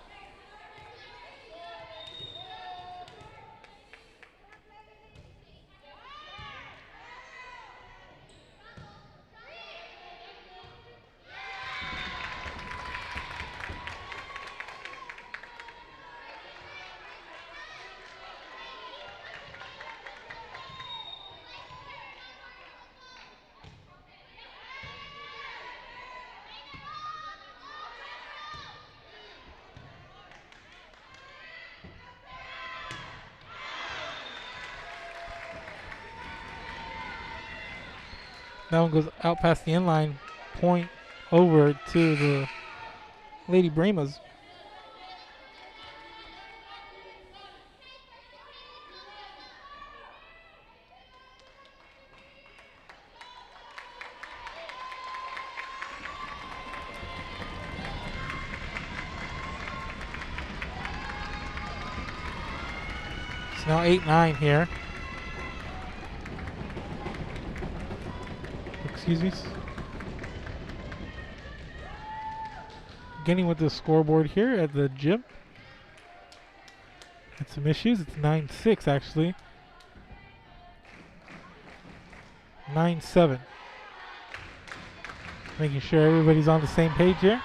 That one goes out past the inline. Point over to the Lady Bremas. It's now 8-9 here. Excuse me. Getting with the scoreboard here at the gym. Had some issues. It's 9-6 actually. 9-7. Making sure everybody's on the same page here.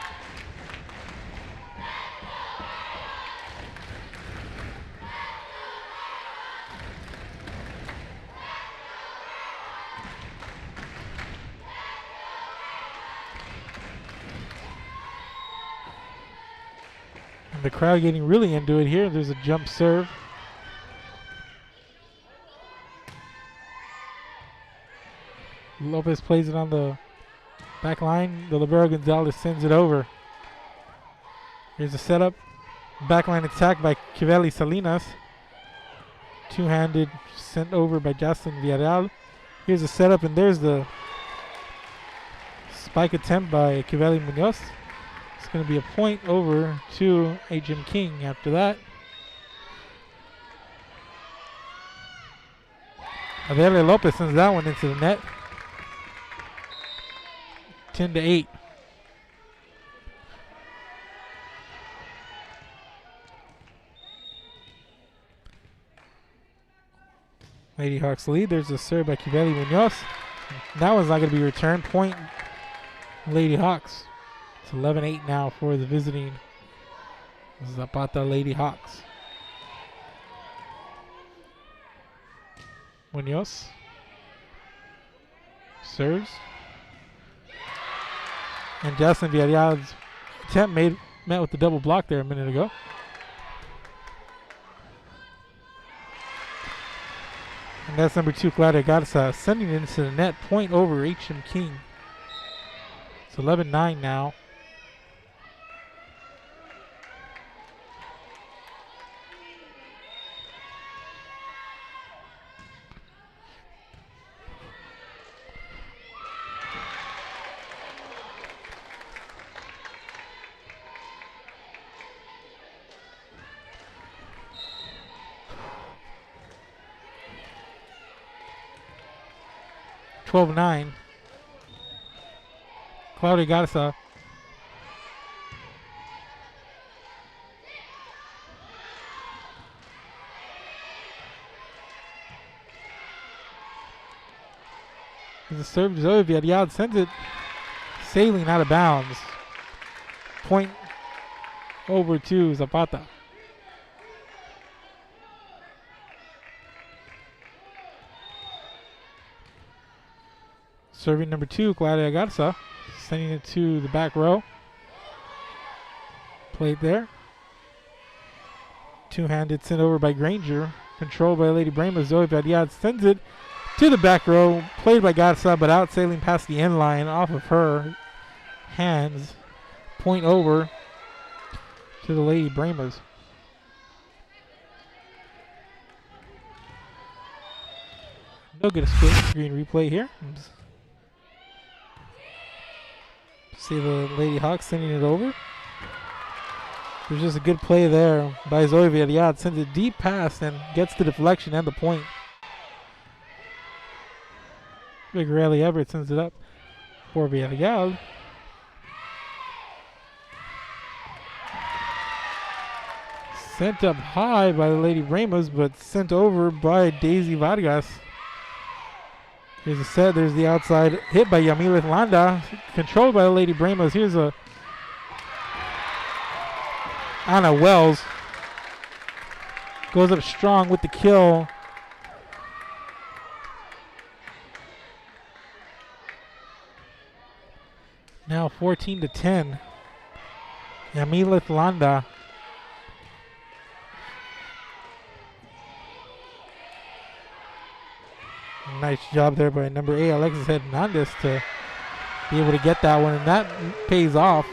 The crowd getting really into it here. There's a jump serve. Lopez plays it on the back line. The libero Gonzalez sends it over. Here's a setup. Backline attack by Kiveli Salinas. Two-handed sent over by Justin Villarreal. Here's a setup, and there's the spike attempt by Kiveli Munoz. It's going to be a point over to H.M. King after that. Adele Lopez sends that one into the net. 10-8. Lady Hawks lead. There's a serve by Kiveli Munoz. That one's not going to be returned. Point Lady Hawks. It's 11-8 now for the visiting Zapata Lady Hawks. Munoz serves. And Justin Villarreal's attempt met with the double block there a minute ago. And that's number 2, Claudia Garza, sending it into the net. Point over H.M. King. It's 11-9 now. (12-9). Claudia Garza. The serve, Zoe Villarreal sends it sailing out of bounds. Point over to Zapata. Serving number 2, Claudia Garza, sending it to the back row. Played there. Two-handed sent over by Granger. Controlled by Lady Brema. Zoe Villarreal sends it to the back row. Played by Garza, but out sailing past the end line off of her hands. Point over to the Lady Bremas. They'll get a split screen replay here. See the Lady Hawks sending it over. There's just a good play there by Zoe Villarreal. Sends a deep pass and gets the deflection and the point. Big Rally Everett sends it up for Villarreal. Sent up high by the Lady Ramos, but sent over by Daisy Vargas. Here's a set. There's the outside hit by Yamila Landa. Controlled by the Lady Ramos. Here's a Anna Wells. Goes up strong with the kill. Now 14-10. Yamila Landa. Nice job there by number 8, Alexis Hernandez, to be able to get that one, and that pays off.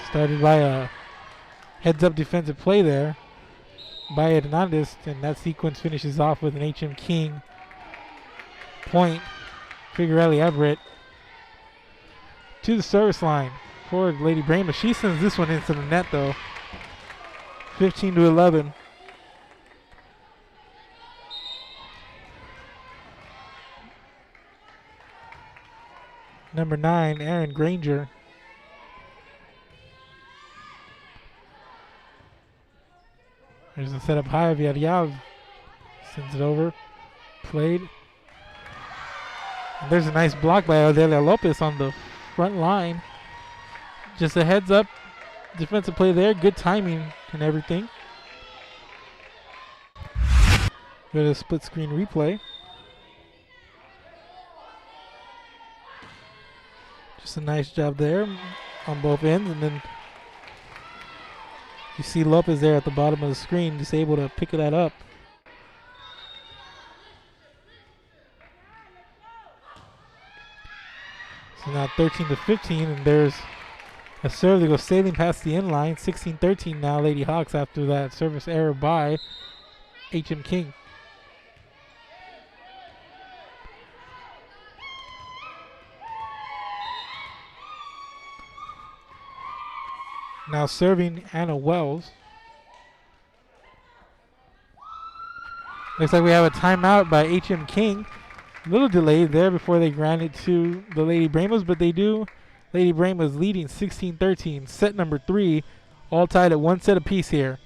Started by a heads-up defensive play there by Hernandez, and that sequence finishes off with an HM King point. Figuarelli Everett to the service line for Lady Brahma. She sends this one into the net though. 15-11. Number 9, Aaron Granger. There's a setup high. Villarreal sends it over. Played. And there's a nice block by Odelia Lopez on the front line. Just a heads up defensive play there. Good timing and everything. Go to split screen replay. Just a nice job there on both ends, and then you see Lopez there at the bottom of the screen, just able to pick that up. So now 13-15, and there's a serve that goes sailing past the end line. 16-13 now, Lady Hawks, after that service error by HM King. Now serving Anna Wells. Looks like we have a timeout by HM King. A little delayed there before they grant it to the Lady Brahmas, but they do. Lady Brahmas leading 16-13. Set number 3, all tied at one set apiece here.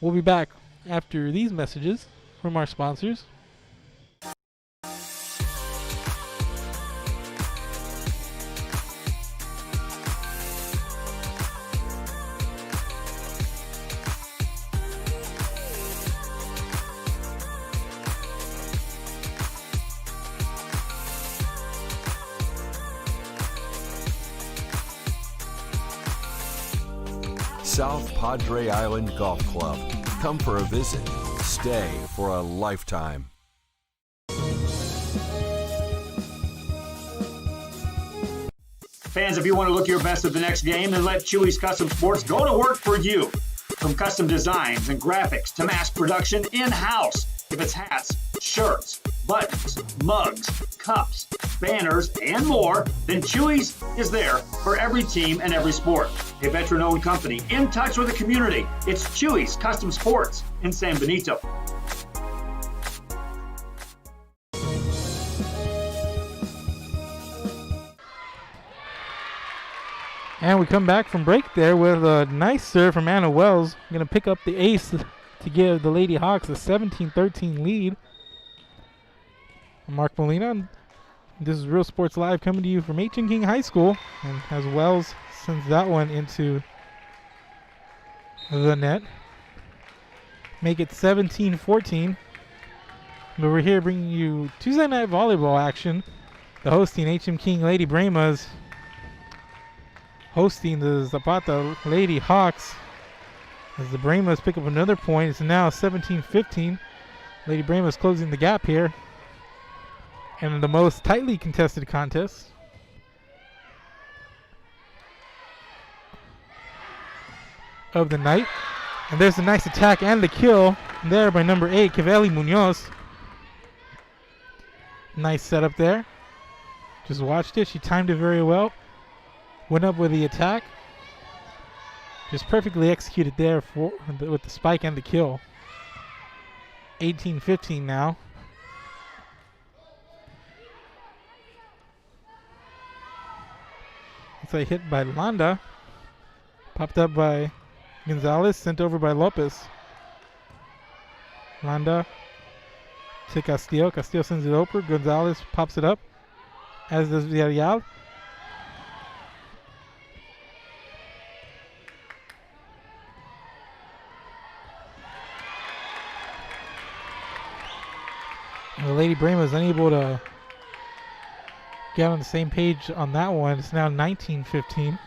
We'll be back after these messages from our sponsors. South Padre Island Golf Club. Come for a visit. Stay for a lifetime. Fans, if you want to look your best at the next game, then let Chewy's Custom Sports go to work for you. From custom designs and graphics to mass production in-house. If it's hats, shirts, buttons, mugs, cups, banners, and more, then Chewy's is there for every team and every sport. A veteran-owned company in touch with the community. It's Chewy's Custom Sports in San Benito. And we come back from break there with a nice serve from Anna Wells. Going to pick up the ace to give the Lady Hawks a 17-13 lead. I'm Mark Molina. This is Real Sports Live coming to you from HM King High School. And as Wells sends that one into the net. Make it 17-14. But we're here bringing you Tuesday night volleyball action. The hosting HM King Lady Brahmas hosting the Zapata Lady Hawks. As the Brahmas pick up another point, it's now 17-15. Lady Brahmas closing the gap here. And the most tightly contested contest. Of the night. And there's a nice attack and the kill there by number 8, Cavelli Munoz. Nice setup there. Just watched it. She timed it very well. Went up with the attack. Just perfectly executed there with the spike and the kill. 18-15 now. It's a hit by Landa. Popped up by Gonzalez. Sent over by Lopez. Landa to Castillo. Castillo sends it over. Gonzalez pops it up. As does Villarreal. The Lady Brahma is unable to get on the same page on that one. It's now 19-15.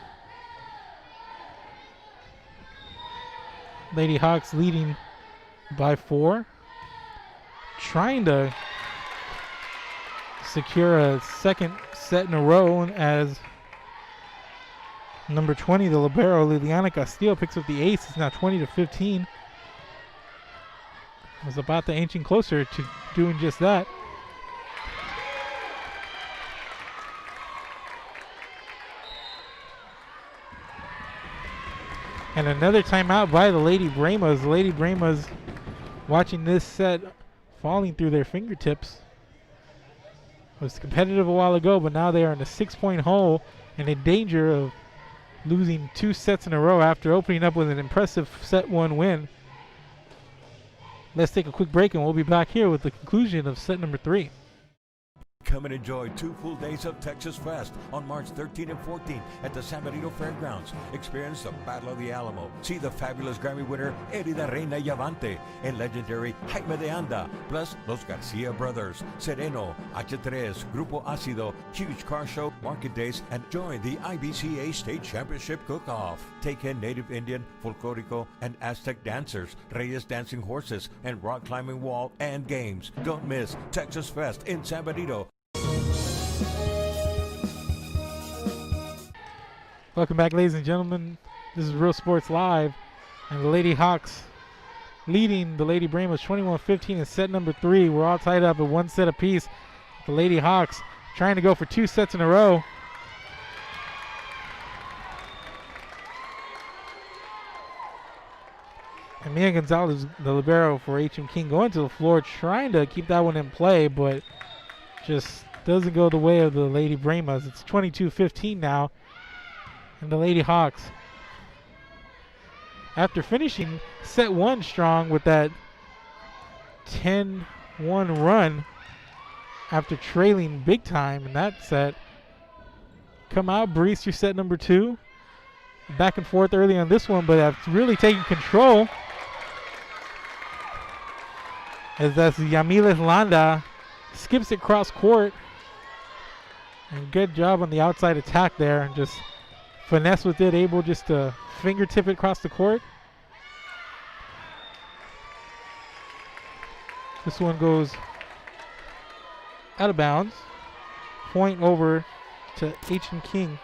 Lady Hawks leading by 4. Trying to secure a second set in a row as number 20, the libero, Liliana Castillo, picks up the ace. It's now 20-15. Zapata inching closer to doing just that. And another timeout by the Lady Brahmas. The Lady Brahmas watching this set falling through their fingertips. It was competitive a while ago, but now they are in a 6-point hole and in danger of losing 2 sets in a row after opening up with an impressive set 1 win. Let's take a quick break and we'll be back here with the conclusion of set number 3. Come and enjoy 2 full days of Texas Fest on March 13 and 14 at the San Benito Fairgrounds. Experience the Battle of the Alamo. See the fabulous Grammy winner Eddie La Reina Yavante and legendary Jaime de Anda, plus Los Garcia Brothers, Sereno, H3, Grupo Ácido, huge car show, market days, and join the IBCA State Championship Cook-Off. Take in native Indian, folklorico, and Aztec dancers, Reyes dancing horses, and rock climbing wall and games. Don't miss Texas Fest in San Benito. Welcome back, ladies and gentlemen. This is Real Sports Live, and the Lady Hawks leading the Lady Brahmas 21-15 in set number 3. We're all tied up at 1 set apiece. The Lady Hawks trying to go for 2 sets in a row. And Mia Gonzalez, the libero for H.M. King, going to the floor, trying to keep that one in play, but just doesn't go the way of the Lady Brahmas. It's 22-15 now. And the Lady Hawks, after finishing set 1 strong with that 10-1 run after trailing big time in that set, come out, breeze through set number 2. Back and forth early on this one, but have really taken control. As that's Yamiles Landa skips it cross court. And good job on the outside attack there. And just finesse with it, able just to fingertip it across the court. This one goes out of bounds. Point over to H.M. King.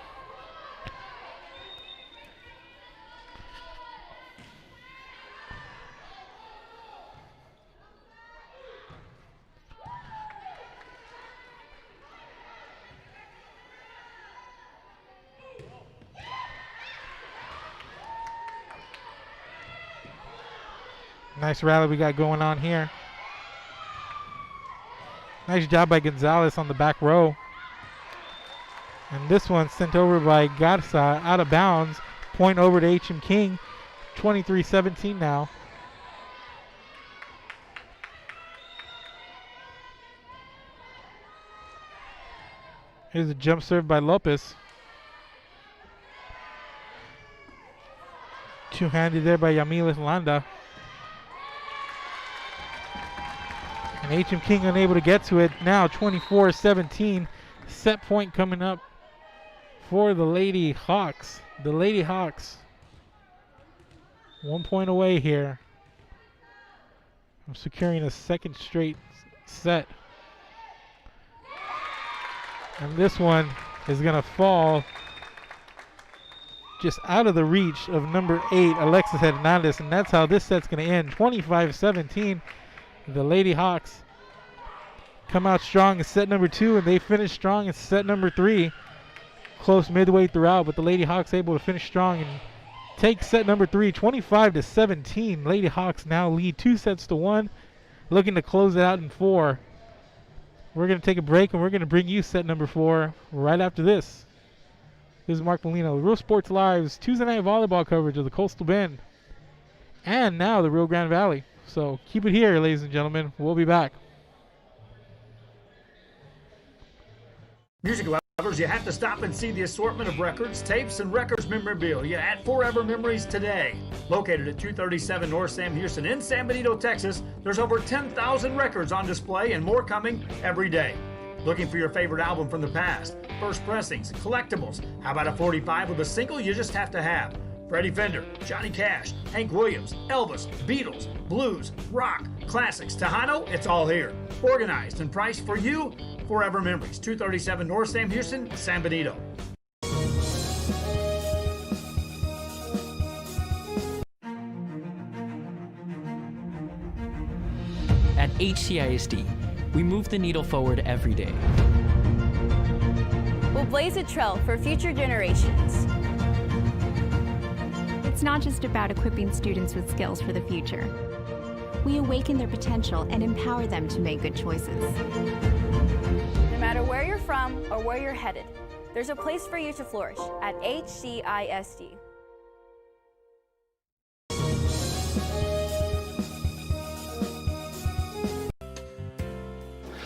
Nice rally we got going on here. Nice job by Gonzalez on the back row. And this one sent over by Garza out of bounds. Point over to H.M. King. 23-17 now. Here's a jump serve by Lopez. Two-handed there by Yamiles Landa. And H.M. King unable to get to it. Now 24-17. Set point coming up for the Lady Hawks. The Lady Hawks 1 point away here from securing a second straight set. And this one is going to fall just out of the reach of number 8, Alexis Hernandez. And that's how this set's going to end. 25-17. The Lady Hawks come out strong in set number 2, and they finish strong in set number 3. Close midway throughout, but the Lady Hawks able to finish strong and take set number 3, 25-17. Lady Hawks now lead 2-1, looking to close it out in 4. We're going to take a break, and we're going to bring you set number 4 right after this. This is Mark Molino, Real Sports Live's Tuesday night volleyball coverage of the Coastal Bend and now the Rio Grande Valley. So keep it here, ladies and gentlemen. We'll be back. Music lovers, you have to stop and see the assortment of records, tapes, and records memorabilia at Forever Memories today. Located at 237 North Sam Houston in San Benito, Texas, there's over 10,000 records on display and more coming every day. Looking for your favorite album from the past, first pressings, collectibles. How about a 45 with a single you just have to have? Freddie Fender, Johnny Cash, Hank Williams, Elvis, Beatles, blues, rock, classics, Tejano, it's all here. Organized and priced for you. Forever Memories, 237 North Sam Houston, San Benito. At HCISD, we move the needle forward every day. We'll blaze a trail for future generations. It's not just about equipping students with skills for the future. We awaken their potential and empower them to make good choices. No matter where you're from or where you're headed, there's a place for you to flourish at HCISD.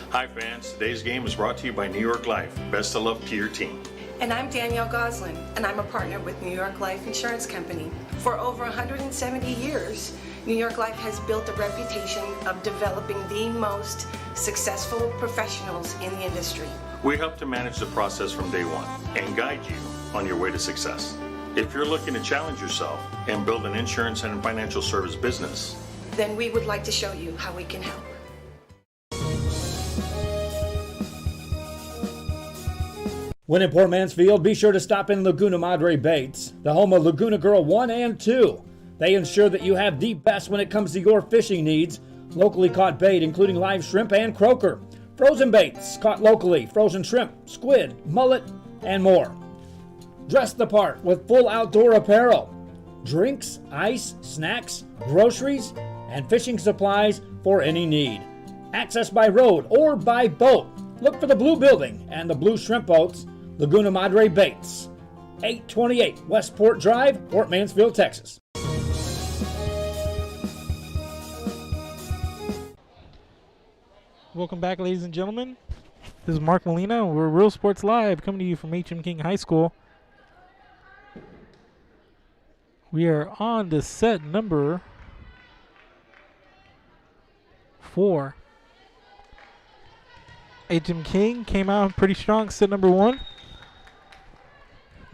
Hi fans, today's game is brought to you by New York Life. Best of luck to your team. And I'm Danielle Goslin, and I'm a partner with New York Life Insurance Company. For over 170 years, New York Life has built a reputation of developing the most successful professionals in the industry. We help to manage the process from day one and guide you on your way to success. If you're looking to challenge yourself and build an insurance and financial service business, then we would like to show you how we can help. When in Port Mansfield, be sure to stop in Laguna Madre Baits, the home of Laguna Girl 1 and 2. They ensure that you have the best when it comes to your fishing needs. Locally caught bait, including live shrimp and croaker. Frozen baits, caught locally, frozen shrimp, squid, mullet, and more. Dress the part with full outdoor apparel. Drinks, ice, snacks, groceries, and fishing supplies for any need. Access by road or by boat. Look for the blue building and the blue shrimp boats. Laguna Madre Baits, 828 Westport Drive, Port Mansfield, Texas. Welcome back, ladies and gentlemen. This is Mark Molina. We're Real Sports Live, coming to you from H.M. King High School. We are on to set number 4. H.M. King came out pretty strong, set number 1.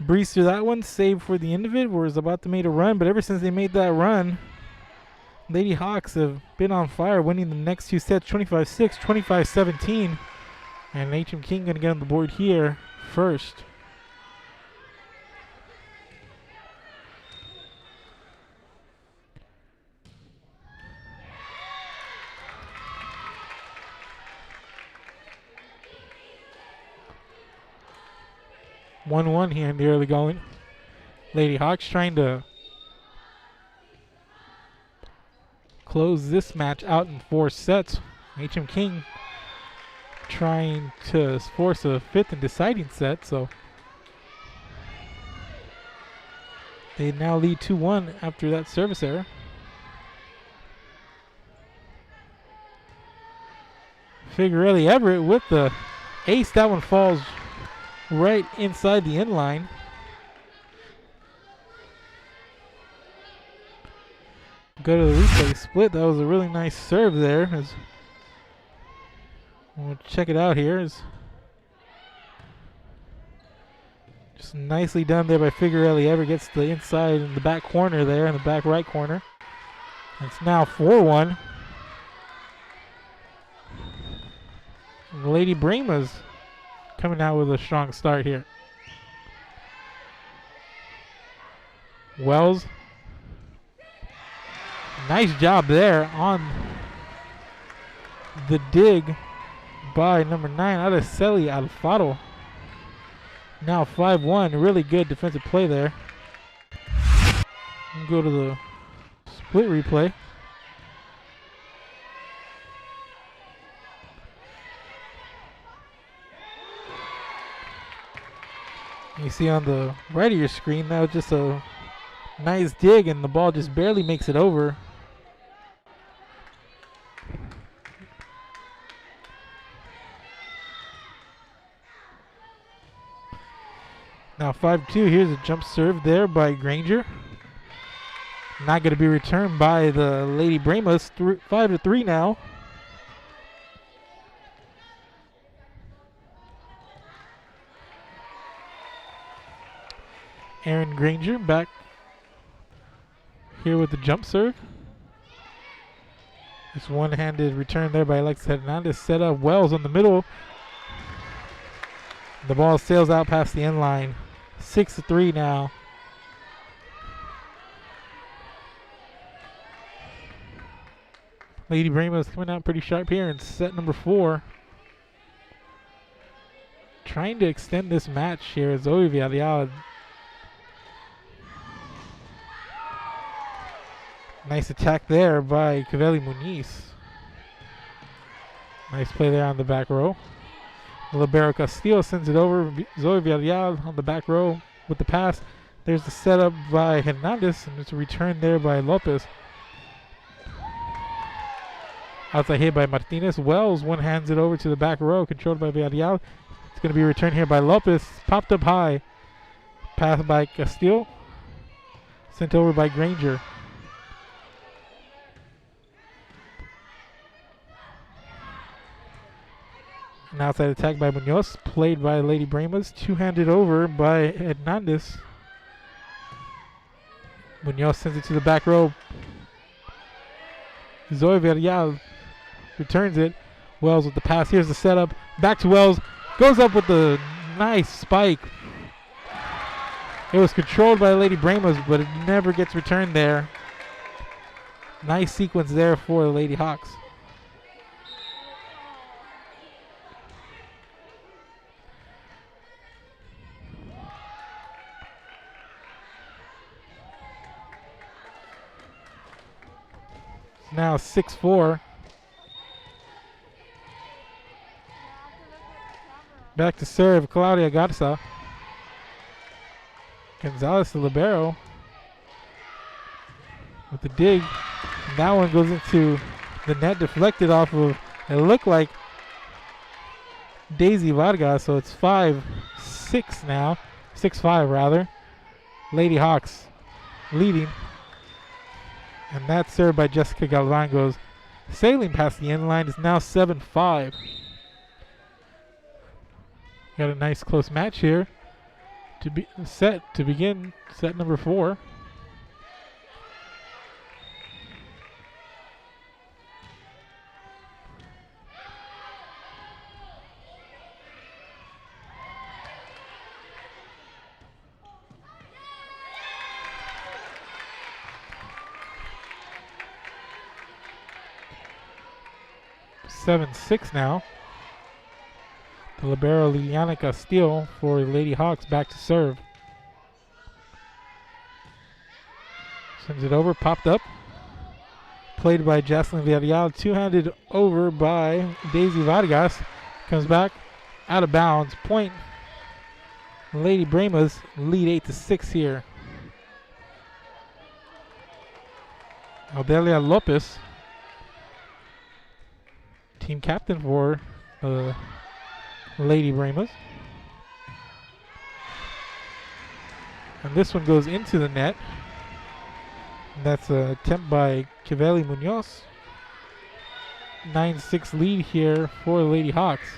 Breezed through that one, save for the end of it. Was about to make a run, but ever since they made that run, Lady Hawks have been on fire, winning the next 2 sets, 25-6, 25-17. And H.M. King going to get on the board here first. One here in the early going. Lady Hawks trying to close this match out in 4 sets. H.M. King trying to force a 5th and deciding set, so they now lead 2-1 after that service error. Figuarelli Everett with the ace. That one falls right inside the end line. Go to the replay split. That was a really nice serve there. We'll check it out here. It's just nicely done there by Figuarelli. Ever gets the inside in the back corner there, in the back right corner. It's now 4-1. Lady Bremas coming out with a strong start here. Wells. Nice job there on the dig by number 9, Araceli Alfaro. Now 5-1. Really good defensive play there. Go to the split replay. You see on the right of your screen, that was just a nice dig and the ball just barely makes it over. Now 5-2, here's a jump serve there by Granger. Not going to be returned by the Lady Bremas. 5-3 now. Aaron Granger back here with the jump serve. This one-handed return there by Alexis Hernandez. Set up Wells on the middle. The ball sails out past the end line. 6-3 now. Lady Bremas coming out pretty sharp here in set number 4. Trying to extend this match here. Zoe Villarreal. Nice attack there by Cavelli Muniz. Nice play there on the back row. Libero Castillo sends it over. Zoe Villarreal on the back row with the pass. There's the setup by Hernandez, and it's a return there by Lopez. Outside hit by Martinez. Wells one hands it over to the back row, controlled by Villarreal. It's going to be a return here by Lopez. Popped up high. Pass by Castillo. Sent over by Granger. An outside attack by Munoz, played by Lady Bremas. Two-handed over by Hernandez. Munoz sends it to the back row. Zoe Villarreal returns it. Wells with the pass. Here's the setup. Back to Wells. Goes up with the nice spike. It was controlled by Lady Bremas, but it never gets returned there. Nice sequence there for the Lady Hawks. Now 6-4. Back to serve, Claudia Garza. Gonzalez to libero. With the dig. And that one goes into the net, deflected off of, it looked like Daisy Vargas, so it's 5-6 now. 6-5 rather. Lady Hawks leading. And that serve by Jessica Galvan goes sailing past the end line. It's now 7-5. Got a nice close match here to be set to begin set number 4. Seven, 6 now. The libero Liliana Castillo for Lady Hawks back to serve. Sends it over, popped up. Played by Jocelyn Villarreal. Two-handed over by Daisy Vargas. Comes back out of bounds. Point. Lady Bremas lead 8-6 here. Aldelia Lopez, team captain for Lady Bremas. And this one goes into the net. And that's an attempt by Cavelli Munoz. 9-6 lead here for Lady Hawks.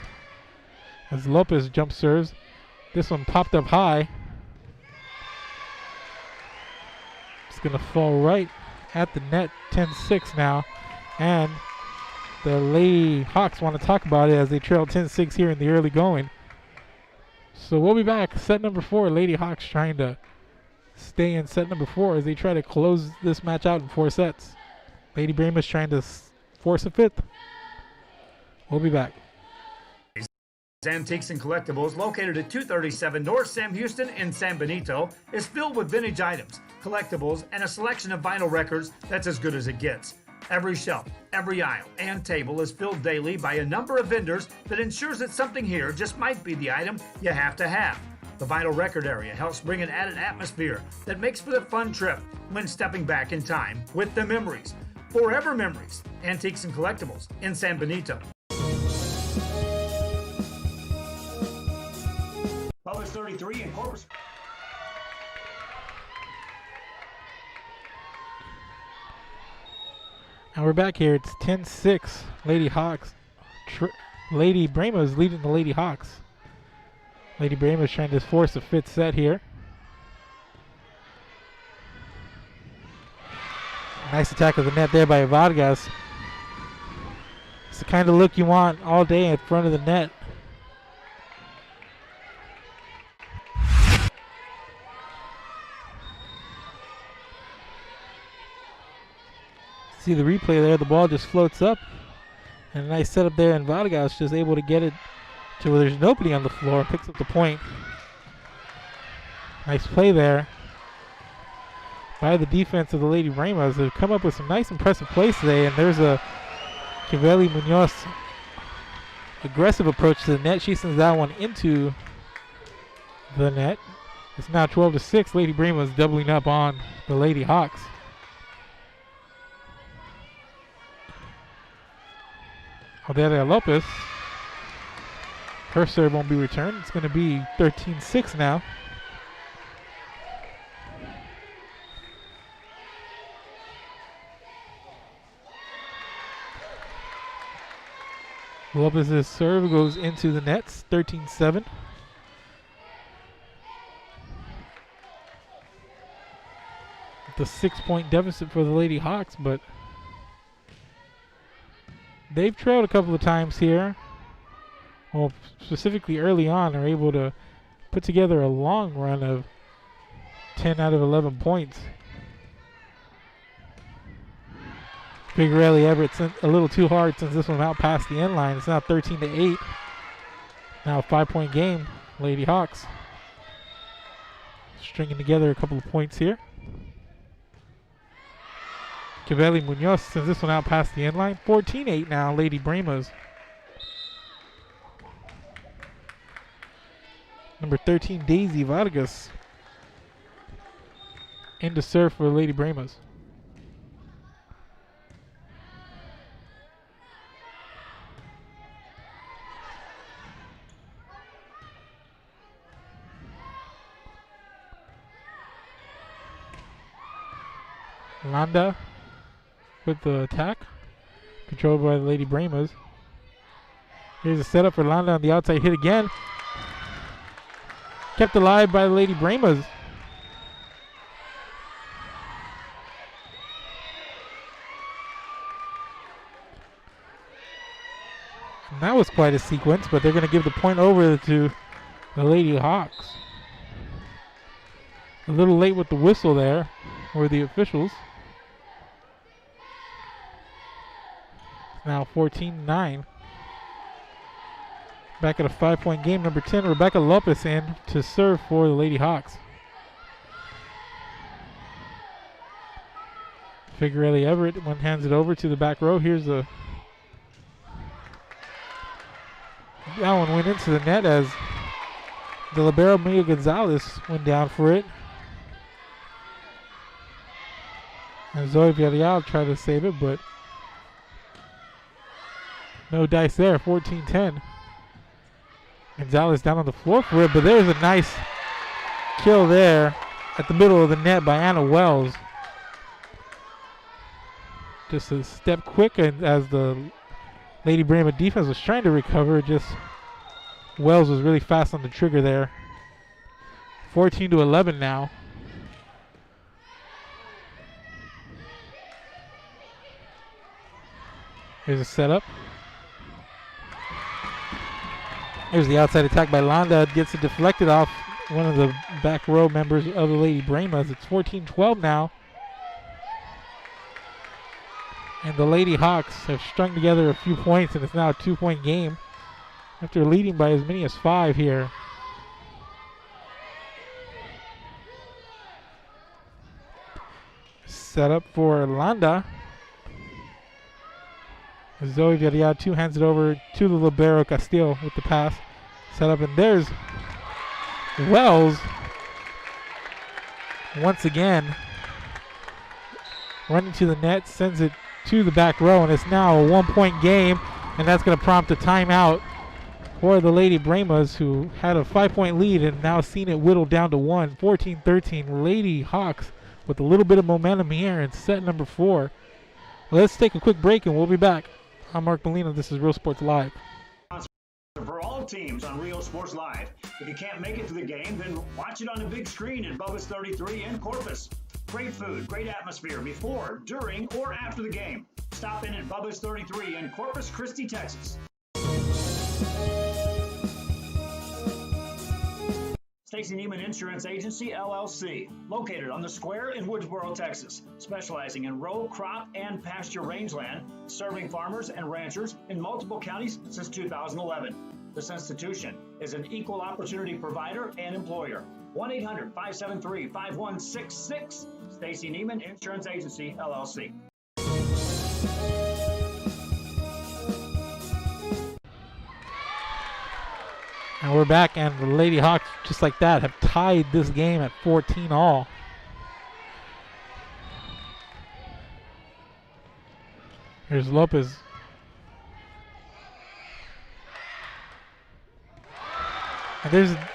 As Lopez jump serves. This one popped up high. It's going to fall right at the net. 10-6 now. And the Lady Hawks want to talk about it as they trail 10-6 here in the early going. So we'll be back. Set number 4. Lady Hawks trying to stay in set number 4 as they try to close this match out in 4 sets. Lady Bremas trying to force a 5th. We'll be back. Antiques and Collectibles, located at 237 North Sam Houston in San Benito, is filled with vintage items, collectibles, and a selection of vinyl records that's as good as it gets. Every shelf, every aisle, and table is filled daily by a number of vendors that ensures that something here just might be the item you have to have. The vinyl record area helps bring an added atmosphere that makes for a fun trip when stepping back in time with the memories. Forever Memories, Antiques and Collectibles in San Benito. Publix 33 in Corpus. And we're back here. It's 10-6. Lady Hawks. Lady Brahma is leading the Lady Hawks. Lady Brahma is trying to force a fifth set here. Nice attack of the net there by Vargas. It's the kind of look you want all day in front of the net. See the replay there, the ball just floats up. And a nice setup there, and Vargas just able to get it to where there's nobody on the floor, picks up the point. Nice play there by the defense of the Lady Brahmas. They've come up with some nice impressive plays today, and there's a Kiveli Munoz aggressive approach to the net. She sends that one into the net. It's now 12-6. Lady Brahmas doubling up on the Lady Hawks. Odelia Lopez, her serve won't be returned. It's going to be 13-6 now. Lopez's serve goes into the nets, 13-7. The 6-point deficit for the Lady Hawks, but they've trailed a couple of times here. Well, specifically early on, are able to put together a long run of 10 out of 11 points. Figuarelli Everett sent a little too hard since this one out past the end line. It's now 13-8. Now a 5-point game. Lady Hawks stringing together a couple of points here. Kiveli Munoz sends this one out past the end line. 14-8 now, Lady Brahmas. Number 13, Daisy Vargas. In to serve for Lady Brahmas. Landa with the attack, controlled by the Lady Brahmas. Here's a setup for Landa on the outside, hit again. Kept alive by the Lady Brahmas. And that was quite a sequence, but they're going to give the point over to the Lady Hawks. A little late with the whistle there, or the officials. Now 14-9. Back at a 5-point game. Number 10, Rebecca Lopez in to serve for the Lady Hawks. Figuarelli Everett hands it over to the back row. Here's that one went into the net as the libero Mia Gonzalez went down for it. And Zoe Villarreal tried to save it, but no dice there. 14-10. Gonzalez down on the floor for it, but there's a nice kill there at the middle of the net by Anna Wells. Just a step quick, and as the Lady Brahma defense was trying to recover, just Wells was really fast on the trigger there. 14-11 now. Here's a setup. Here's the outside attack by Landa. Gets it deflected off one of the back row members of the Lady Brahmas. It's 14-12 now. And the Lady Hawks have strung together a few points, and it's now a 2-point game. after leading by as many as 5 here. Set up for Landa. Zoe Villarreal 2 hands it over to the libero Castillo with the pass. Set up, and there's Wells once again running to the net, sends it to the back row, and it's now a 1-point game, and that's going to prompt a timeout for the Lady Bremas, who had a 5-point lead and now seen it whittled down to 1. 14-13. Lady Hawks with a little bit of momentum here in set number 4. Let's take a quick break and we'll be back. I'm Mark Molina. This is Real Sports Live. For all teams on Real Sports Live. If you can't make it to the game, then watch it on the big screen at Bubba's 33 in Corpus. Great food, great atmosphere before, during, or after the game. Stop in at Bubba's 33 in Corpus Christi, Texas. Stacy Neiman Insurance Agency, LLC, located on the Square in Woodsboro, Texas, specializing in row, crop, and pasture rangeland, serving farmers and ranchers in multiple counties since 2011. This institution is an equal opportunity provider and employer. 1-800-573-5166, Stacy Neiman Insurance Agency, LLC. And we're back, and the Lady Hawks, just like that, have tied this game at 14 all. Here's Lopez. And there's a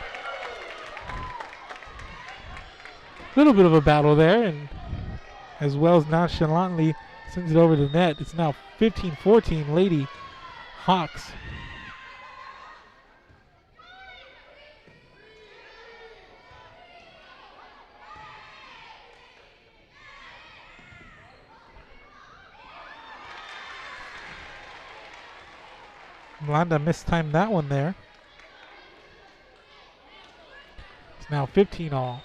little bit of a battle there, and as well as nonchalantly sends it over the net. It's now 15-14 Lady Hawks. Landa mistimed that one there. It's now 15 all.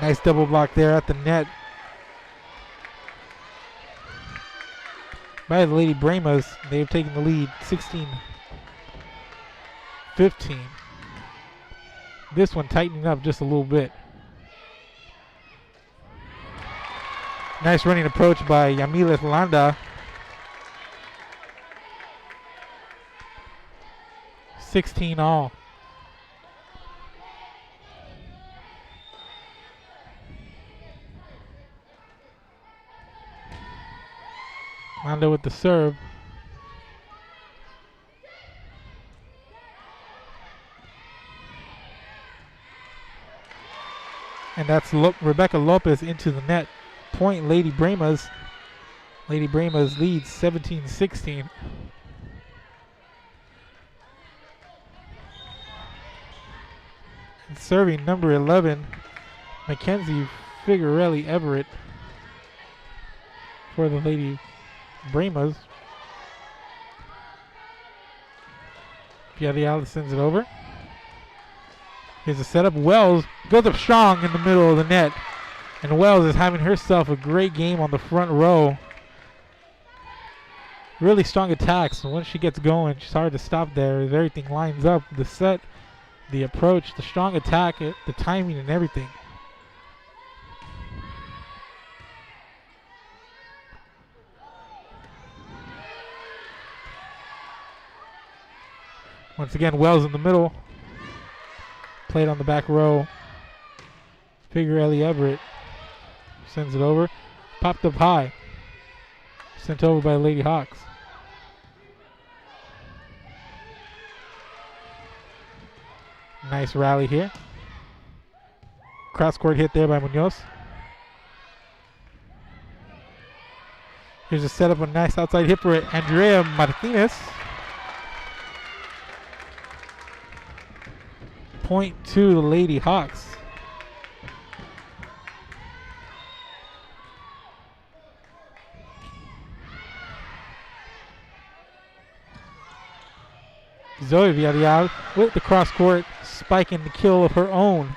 Nice double block there at the net by the Lady Bremas. They've taken the lead 16-15. This one tightening up just a little bit. Nice running approach by Yamilet Landa. 16 all. Landa with the serve. And that's Rebecca Lopez into the net. Point Lady Bremas. Lady Bremas leads 17-16. And serving number 11, Mackenzie Figuarelli Everett for the Lady Bremas. Villarreal sends it over. Here's a setup. Wells goes up strong in the middle of the net. And Wells is having herself a great game on the front row. Really strong attacks. And once she gets going, she's hard to stop there as everything lines up. The set, the approach, the strong attack, the timing, and everything. Once again, Wells in the middle. Played on the back row. Figuarelli Everett sends it over. Popped up high. Sent over by Lady Hawks. Nice rally here. Cross court hit there by Munoz. Here's a setup, a nice outside hit for Andrea Martinez. Point to the Lady Hawks. Zoe Villarreal with the cross court spike and the kill of her own.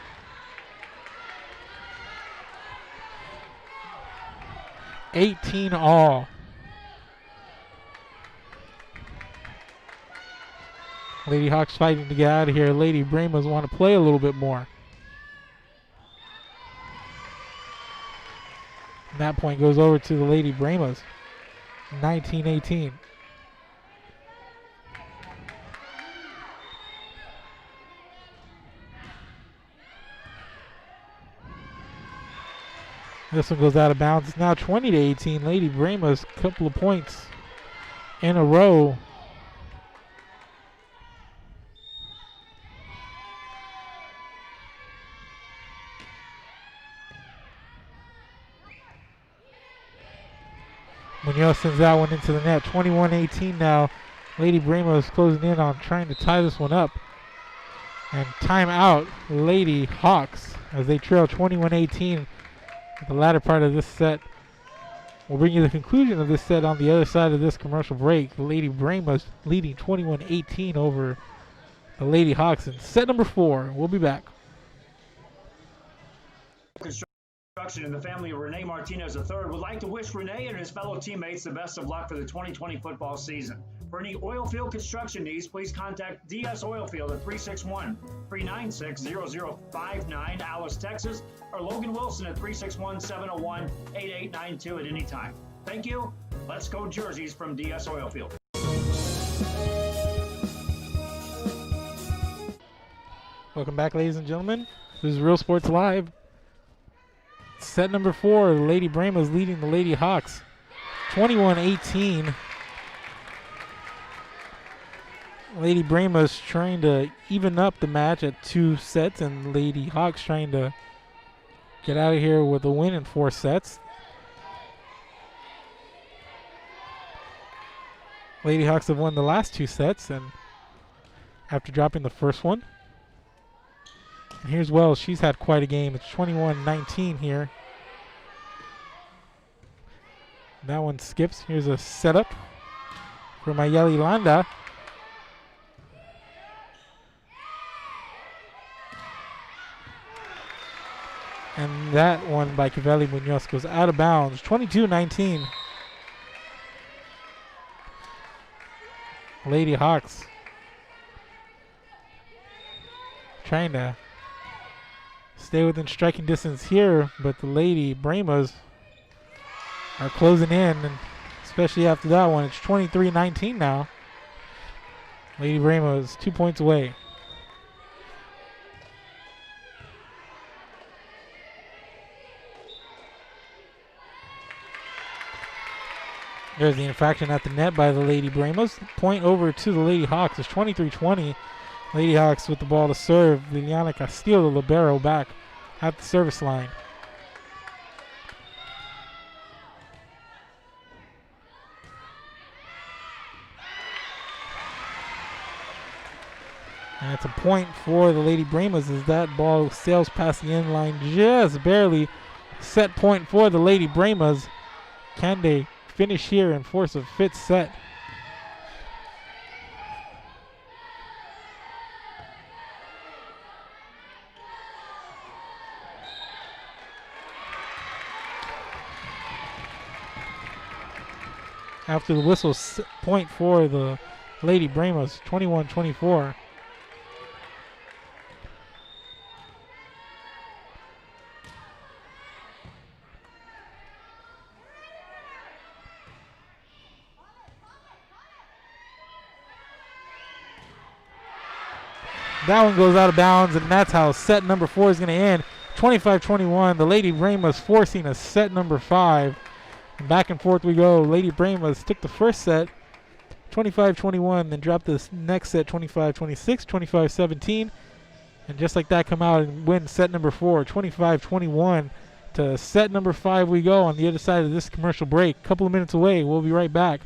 18 all. Lady Hawks fighting to get out of here. Lady Brahmas want to play a little bit more. And that point goes over to the Lady Brahmas. 19-18. This one goes out of bounds. It's now 20-18. Lady Brahmas, couple of points in a row. Munoz sends that one into the net. 21-18 now. Lady Brahmas closing in on trying to tie this one up. And timeout, Lady Hawks, as they trail 21-18. The latter part of this set will bring you the conclusion of this set on the other side of this commercial break. The Lady Brahmas leading 21-18 over the Lady Hawks in set number 4. We'll be back. Construction and the family of Rene Martinez III would like to wish Rene and his fellow teammates the best of luck for the 2020 football season. For any oil field construction needs, please contact DS Oilfield at 361-396-0059, Alice, Texas, or Logan Wilson at 361-701-8892 at any time. Thank you. Let's go jerseys from DS Oilfield. Welcome back, ladies and gentlemen. This is Real Sports Live. Set number 4, the Lady Brahmas leading the Lady Hawks. 21-18. Lady Brahmas trying to even up the match at 2 sets, and Lady Hawks trying to get out of here with a win in 4 sets. Lady Hawks have won the last 2 sets, and after dropping the first one. And here's Wells. She's had quite a game. It's 21-19 here. That one skips. Here's a setup for Mayeli Landa. And that one by Cavelli Munoz goes out of bounds. 22-19. Lady Hawks trying to stay within striking distance here, but the Lady Brahmas are closing in, and especially after that one. It's 23-19 now. Lady Brahmas 2 points away. There's the infraction at the net by the Lady Brahmas. Point over to the Lady Hawks. It's 23-20. Lady Hawks with the ball to serve. Liliana Castillo, the libero, back at the service line. And it's a point for the Lady Brahmas as that ball sails past the end line just barely. Set point for the Lady Brahmas. Can they finish here and force a 5th set? After the whistle, point for the Lady Brahmas, 21-24. That one goes out of bounds, and that's how set number 4 is going to end. 25-21. The Lady Brahmas forcing a set number 5. And back and forth we go. Lady Brahmas took the first set, 25-21, then dropped this next set, 25-26, 25-17. And just like that, come out and win set number 4, 25-21. To set number 5 we go on the other side of this commercial break. A couple of minutes away. We'll be right back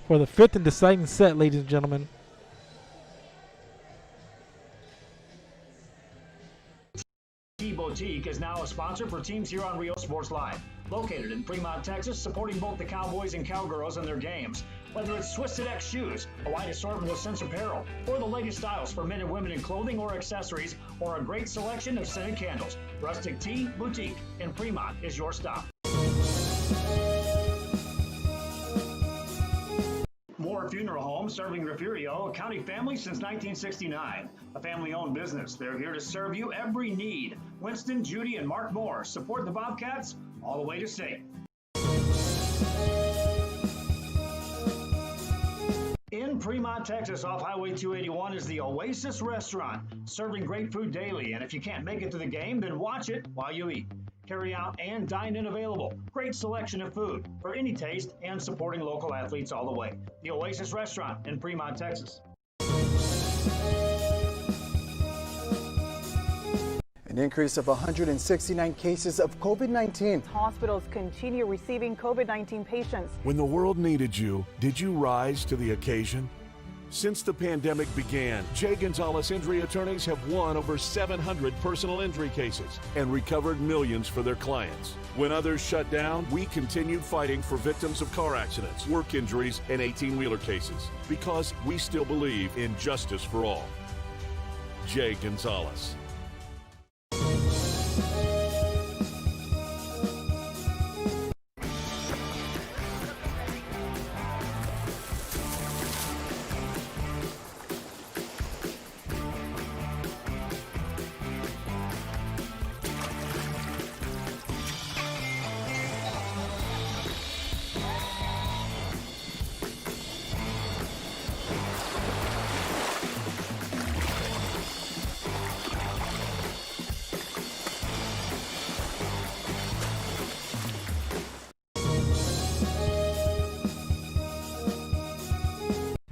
for the 5th and deciding set, ladies and gentlemen. Boutique is now a sponsor for teams here on Real Sports Live. Located in Fremont, Texas, supporting both the Cowboys and Cowgirls in their games. Whether it's Twisted X shoes, a wide assortment of Sense apparel, or the latest styles for men and women in clothing or accessories, or a great selection of scented candles, Rustic Tea Boutique in Fremont is your stop. Resort Funeral Home, serving Refugio, a county family since 1969. A family-owned business. They're here to serve you every need. Winston, Judy, and Mark Moore support the Bobcats all the way to state. In Fremont, Texas, off Highway 281 is the Oasis Restaurant, serving great food daily. And if you can't make it to the game, then watch it while you eat. Carry out and dine in available. Great selection of food for any taste and supporting local athletes all the way. The Oasis Restaurant in Fremont, Texas. An increase of 169 cases of COVID-19. Hospitals continue receiving COVID-19 patients. When the world needed you, did you rise to the occasion? Since the pandemic began, Jay Gonzalez Injury Attorneys have won over 700 personal injury cases and recovered millions for their clients. When others shut down, we continued fighting for victims of car accidents, work injuries, and 18-wheeler cases because we still believe in justice for all. Jay Gonzalez.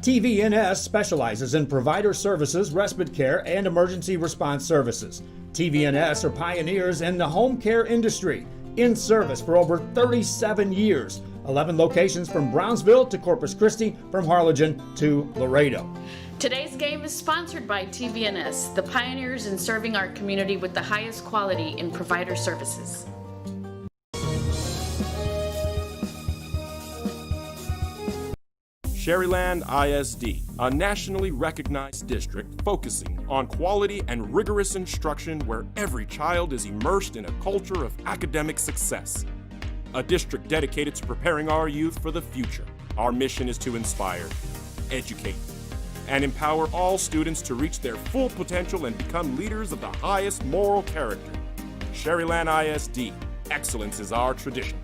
TVNS specializes in provider services, respite care, and emergency response services. TVNS are pioneers in the home care industry, in service for over 37 years. 11 locations from Brownsville to Corpus Christi, from Harlingen to Laredo. Today's game is sponsored by TVNS, the pioneers in serving our community with the highest quality in provider services. Sherryland ISD, a nationally recognized district focusing on quality and rigorous instruction where every child is immersed in a culture of academic success. A district dedicated to preparing our youth for the future. Our mission is to inspire, educate, and empower all students to reach their full potential and become leaders of the highest moral character. Sherryland ISD, excellence is our tradition.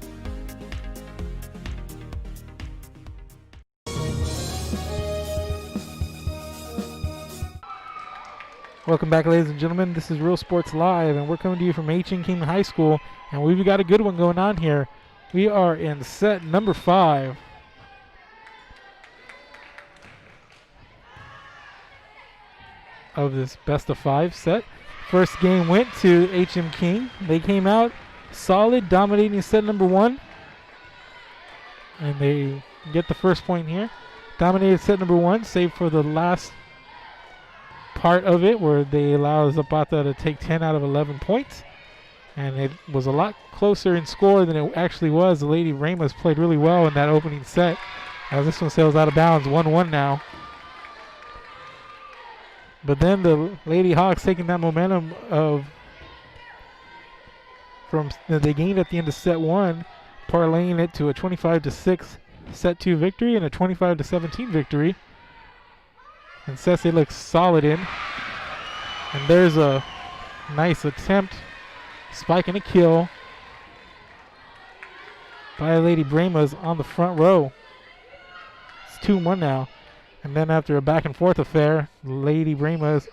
Welcome back, ladies and gentlemen. This is Real Sports Live, and we're coming to you from H.N. King High School, and we've got a good one going on here. We are in set number 5. Of this best of 5 set. First game went to H.M. King. They came out solid, dominating set number 1. And they get the first point here. Dominated set number 1, save for the last part of it where they allowed Zapata to take 10 out of 11 points. And it was a lot closer in score than it actually was. The Lady Ramos played really well in that opening set. As this one sails out of bounds, 1-1 now. But then the Lady Hawks taking that momentum from they gained at the end of set 1, parlaying it to a 25-6 set 2 victory and a 25-17 victory. And Ceci looks solid in. And there's a nice attempt. Spike and a kill by Lady Bremas on the front row. It's 2-1 now. And then after a back and forth affair, Lady Bremas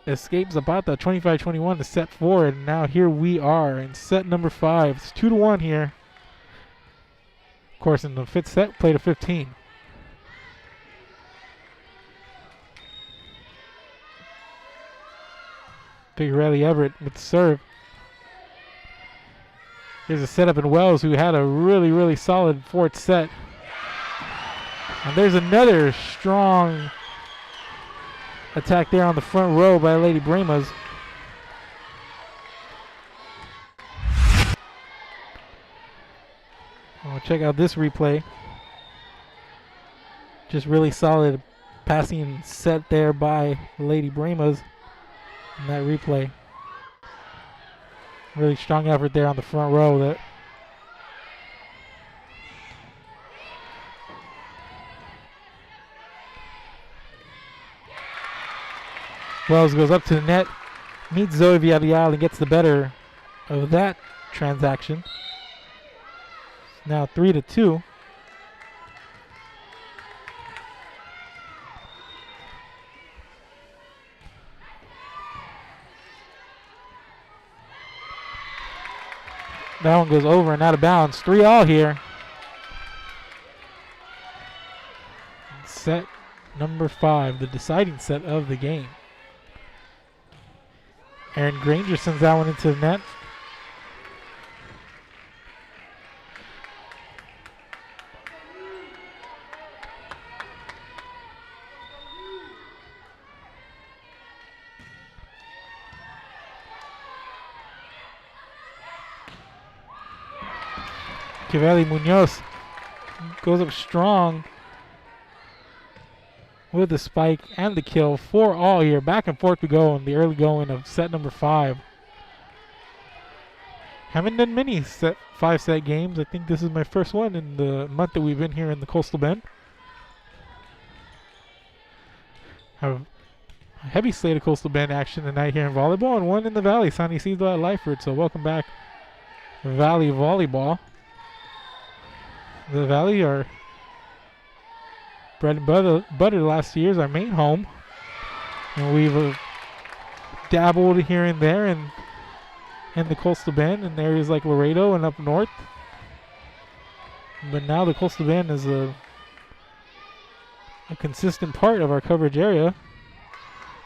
escapes Zapata 25-21 to set 4. And now here we are in set number 5. It's 2-1 here. Of course, in the 5th set, played a 15. Riley Everett with the serve. Here's a setup in Wells, who had a really, really solid 4th set. And there's another strong attack there on the front row by Lady Bremas. We'll check out this replay. Just really solid passing set there by Lady Bremas. In that replay. Really strong effort there on the front row. Wells goes up to the net, meets Zoe Villarreal and gets the better of that transaction. Now 3-2. That one goes over and out of bounds. 3-all here. Set number 5, the deciding set of the game. Aaron Granger sends that one into the net. Cavalli Munoz goes up strong with the spike and the kill. 4-all here. Back and forth we go in the early going of set number 5. Haven't done many 5-set games. I think this is my first one in the month that we've been here in the Coastal Bend. Have a heavy slate of Coastal Bend action tonight here in volleyball, and one in the Valley, San Isidro at Lyford. So welcome back, Valley Volleyball. The Valley, our bread and butter last year, is our main home. And we've dabbled here and there in the Coastal Bend in areas like Laredo and up north. But now the Coastal Bend is a consistent part of our coverage area.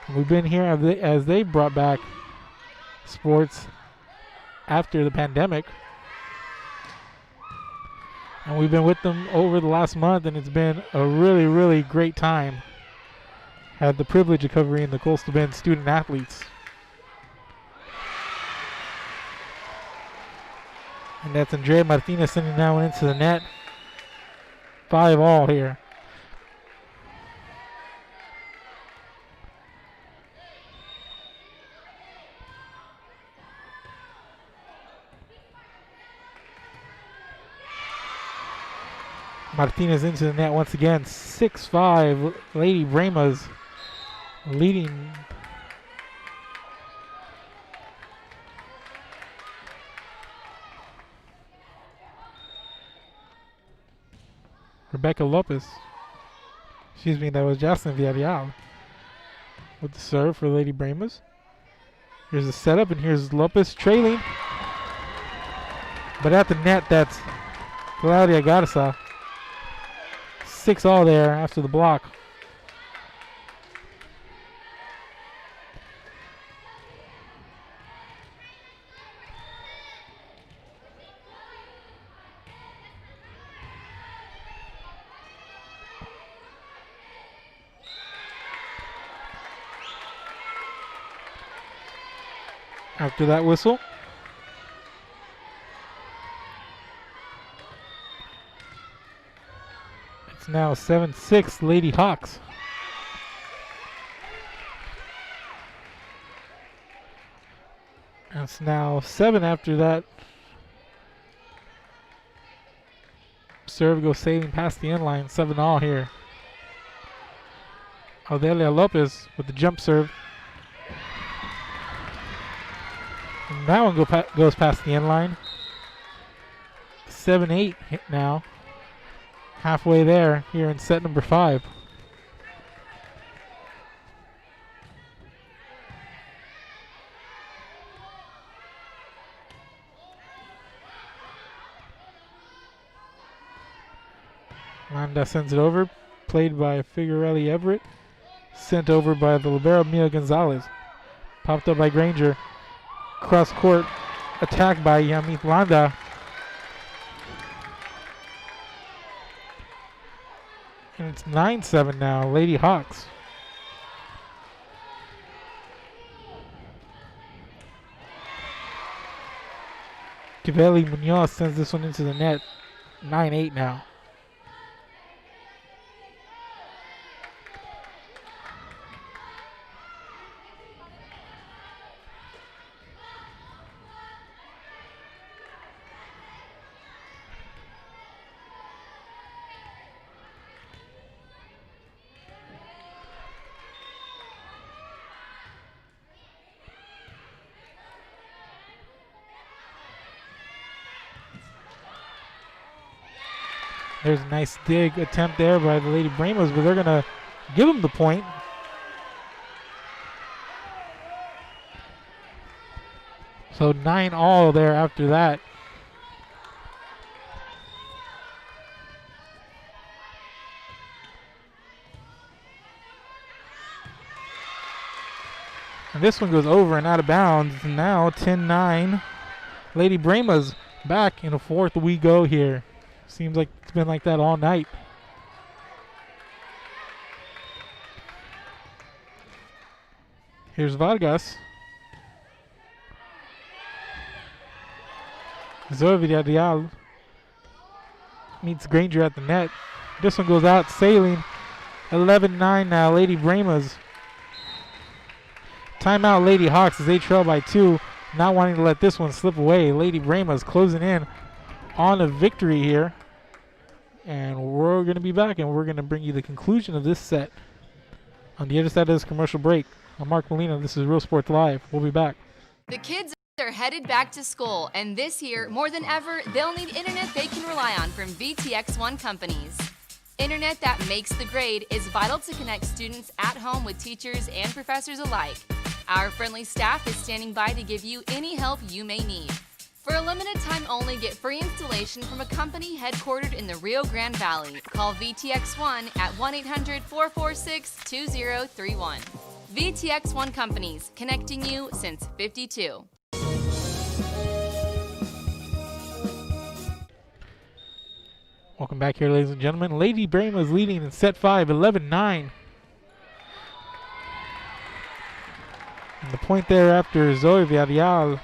And we've been here as they brought back sports after the pandemic. And we've been with them over the last month, and it's been a really, really great time. Had the privilege of covering the Coastal Bend student athletes. And that's Andrea Martinez sending that one into the net. 5-all here. Martinez into the net once again. 6-5. Lady Bremas leading. Rebecca Lopez. Excuse me, that was Jocelyn Villarreal with the serve for Lady Bremas. Here's the setup, and here's Lopez trailing. But at the net, that's Claudia Garza. 6-all there after the block. After that whistle, it's now 7-6 Lady Hawks. And it's now 7 after that. Serve goes sailing past the end line. 7-all here. Aldelia Lopez with the jump serve. And that one goes past the end line. 7-8 now. Halfway there here in set number 5. Landa sends it over. Played by Figuerelli Everett. Sent over by the libero Mia Gonzalez. Popped up by Granger. Cross court attack by Yamith Landa. And it's 9-7 now, Lady Hawks. Cavelli Munoz sends this one into the net. 9-8 now. There's a nice dig attempt there by the Lady Bramos, but they're going to give them the point. So 9-all there after that. And this one goes over and out of bounds. Now 10-9. Lady Bramos back in a fourth we go here. Seems like it's been like that all night. Here's Vargas. Zoe Villarreal meets Granger at the net. This one goes out sailing. 11-9 now, Lady Bramos. Timeout Lady Hawks as they trail by 2. Not wanting to let this one slip away. Lady Bramos closing in on a victory here. And we're going to be back and we're going to bring you the conclusion of this set. On the other side of this commercial break, I'm Mark Molina. This is Real Sports Live. We'll be back. The kids are headed back to school, and this year, more than ever, they'll need internet they can rely on from VTX1 companies. Internet that makes the grade is vital to connect students at home with teachers and professors alike. Our friendly staff is standing by to give you any help you may need. For a limited time only, get free installation from a company headquartered in the Rio Grande Valley. Call VTX1 at 1-800-446-2031. VTX1 Companies, connecting you since '52. Welcome back here, ladies and gentlemen. Lady Bramos leading in set 5, 11-9. And the point there after Zoe Villarreal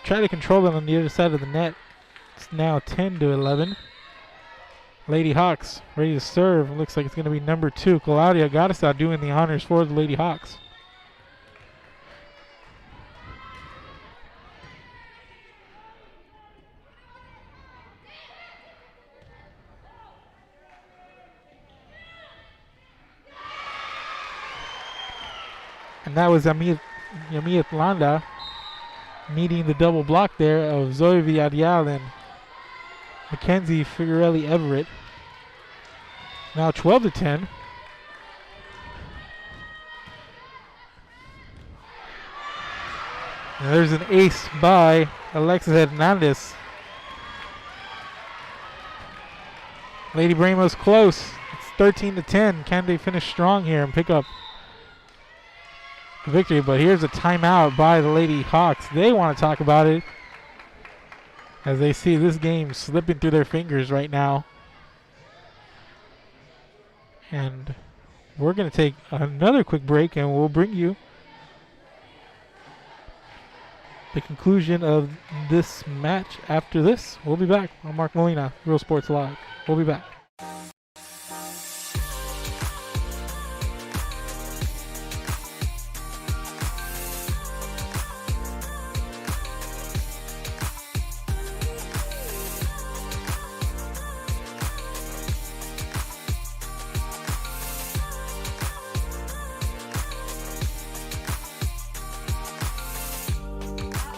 tried to control it on the other side of the net. It's now 10-11. Lady Hawks ready to serve. Looks like it's going to be number 2, Claudia Garza, doing the honors for the Lady Hawks. And that was Yamiat Landa meeting the double block there of Zoe Villarreal and Mackenzie Figuarelli Everett. Now 12-10. And there's an ace by Alexis Hernandez. Lady Bramos close. It's 13-10. Can they finish strong here and pick up the victory? But here's a timeout by the Lady Hawks. They want to talk about it as they see this game slipping through their fingers right now. And we're going to take another quick break and we'll bring you the conclusion of this match after this. We'll be back. I'm Mark Molina, Real Sports Live. We'll be back.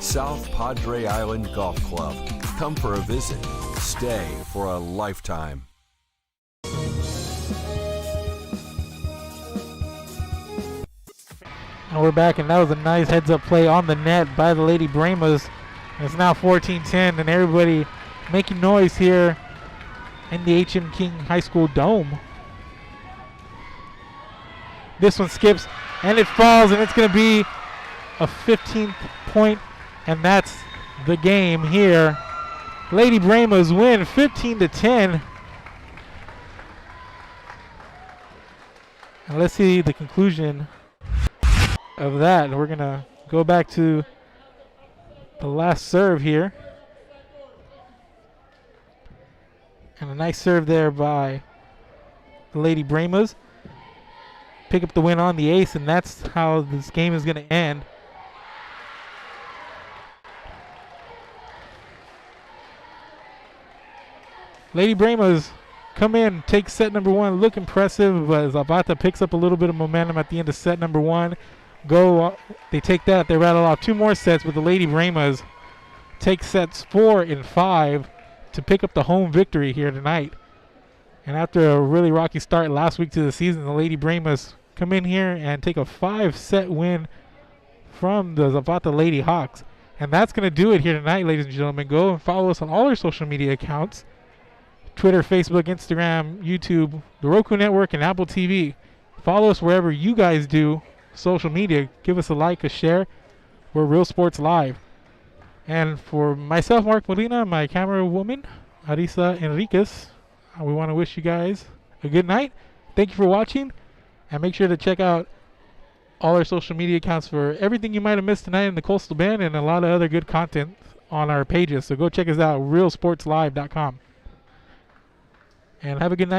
South Padre Island Golf Club. Come for a visit. Stay for a lifetime. And we're back, and that was a nice heads-up play on the net by the Lady Bramos. It's now 14-10, and everybody making noise here in the H.M. King High School Dome. This one skips, and it falls, and it's going to be a 15th point. And that's the game here. Lady Bramos win 15-10. And let's see the conclusion of that. We're going to go back to the last serve here. And a nice serve there by the Lady Bramos. Pick up the win on the ace, and that's how this game is going to end. Lady Bramos come in, take set number 1, look impressive, but Zapata picks up a little bit of momentum at the end of set number 1. They take that, they rattle off 2 more sets, but the Lady Bramos take sets 4 and 5 to pick up the home victory here tonight. And after a really rocky start last week to the season, the Lady Bremas come in here and take a 5-set win from the Zapata Lady Hawks. And that's going to do it here tonight, ladies and gentlemen. Go and follow us on all our social media accounts. Twitter, Facebook, Instagram, YouTube, the Roku Network, and Apple TV. Follow us wherever you guys do social media. Give us a like, a share. We're Real Sports Live. And for myself, Mark Molina, my camera woman, Arisa Enriquez, we want to wish you guys a good night. Thank you for watching. And make sure to check out all our social media accounts for everything you might have missed tonight in the Coastal Bend and a lot of other good content on our pages. So go check us out, realsportslive.com. And have a good night.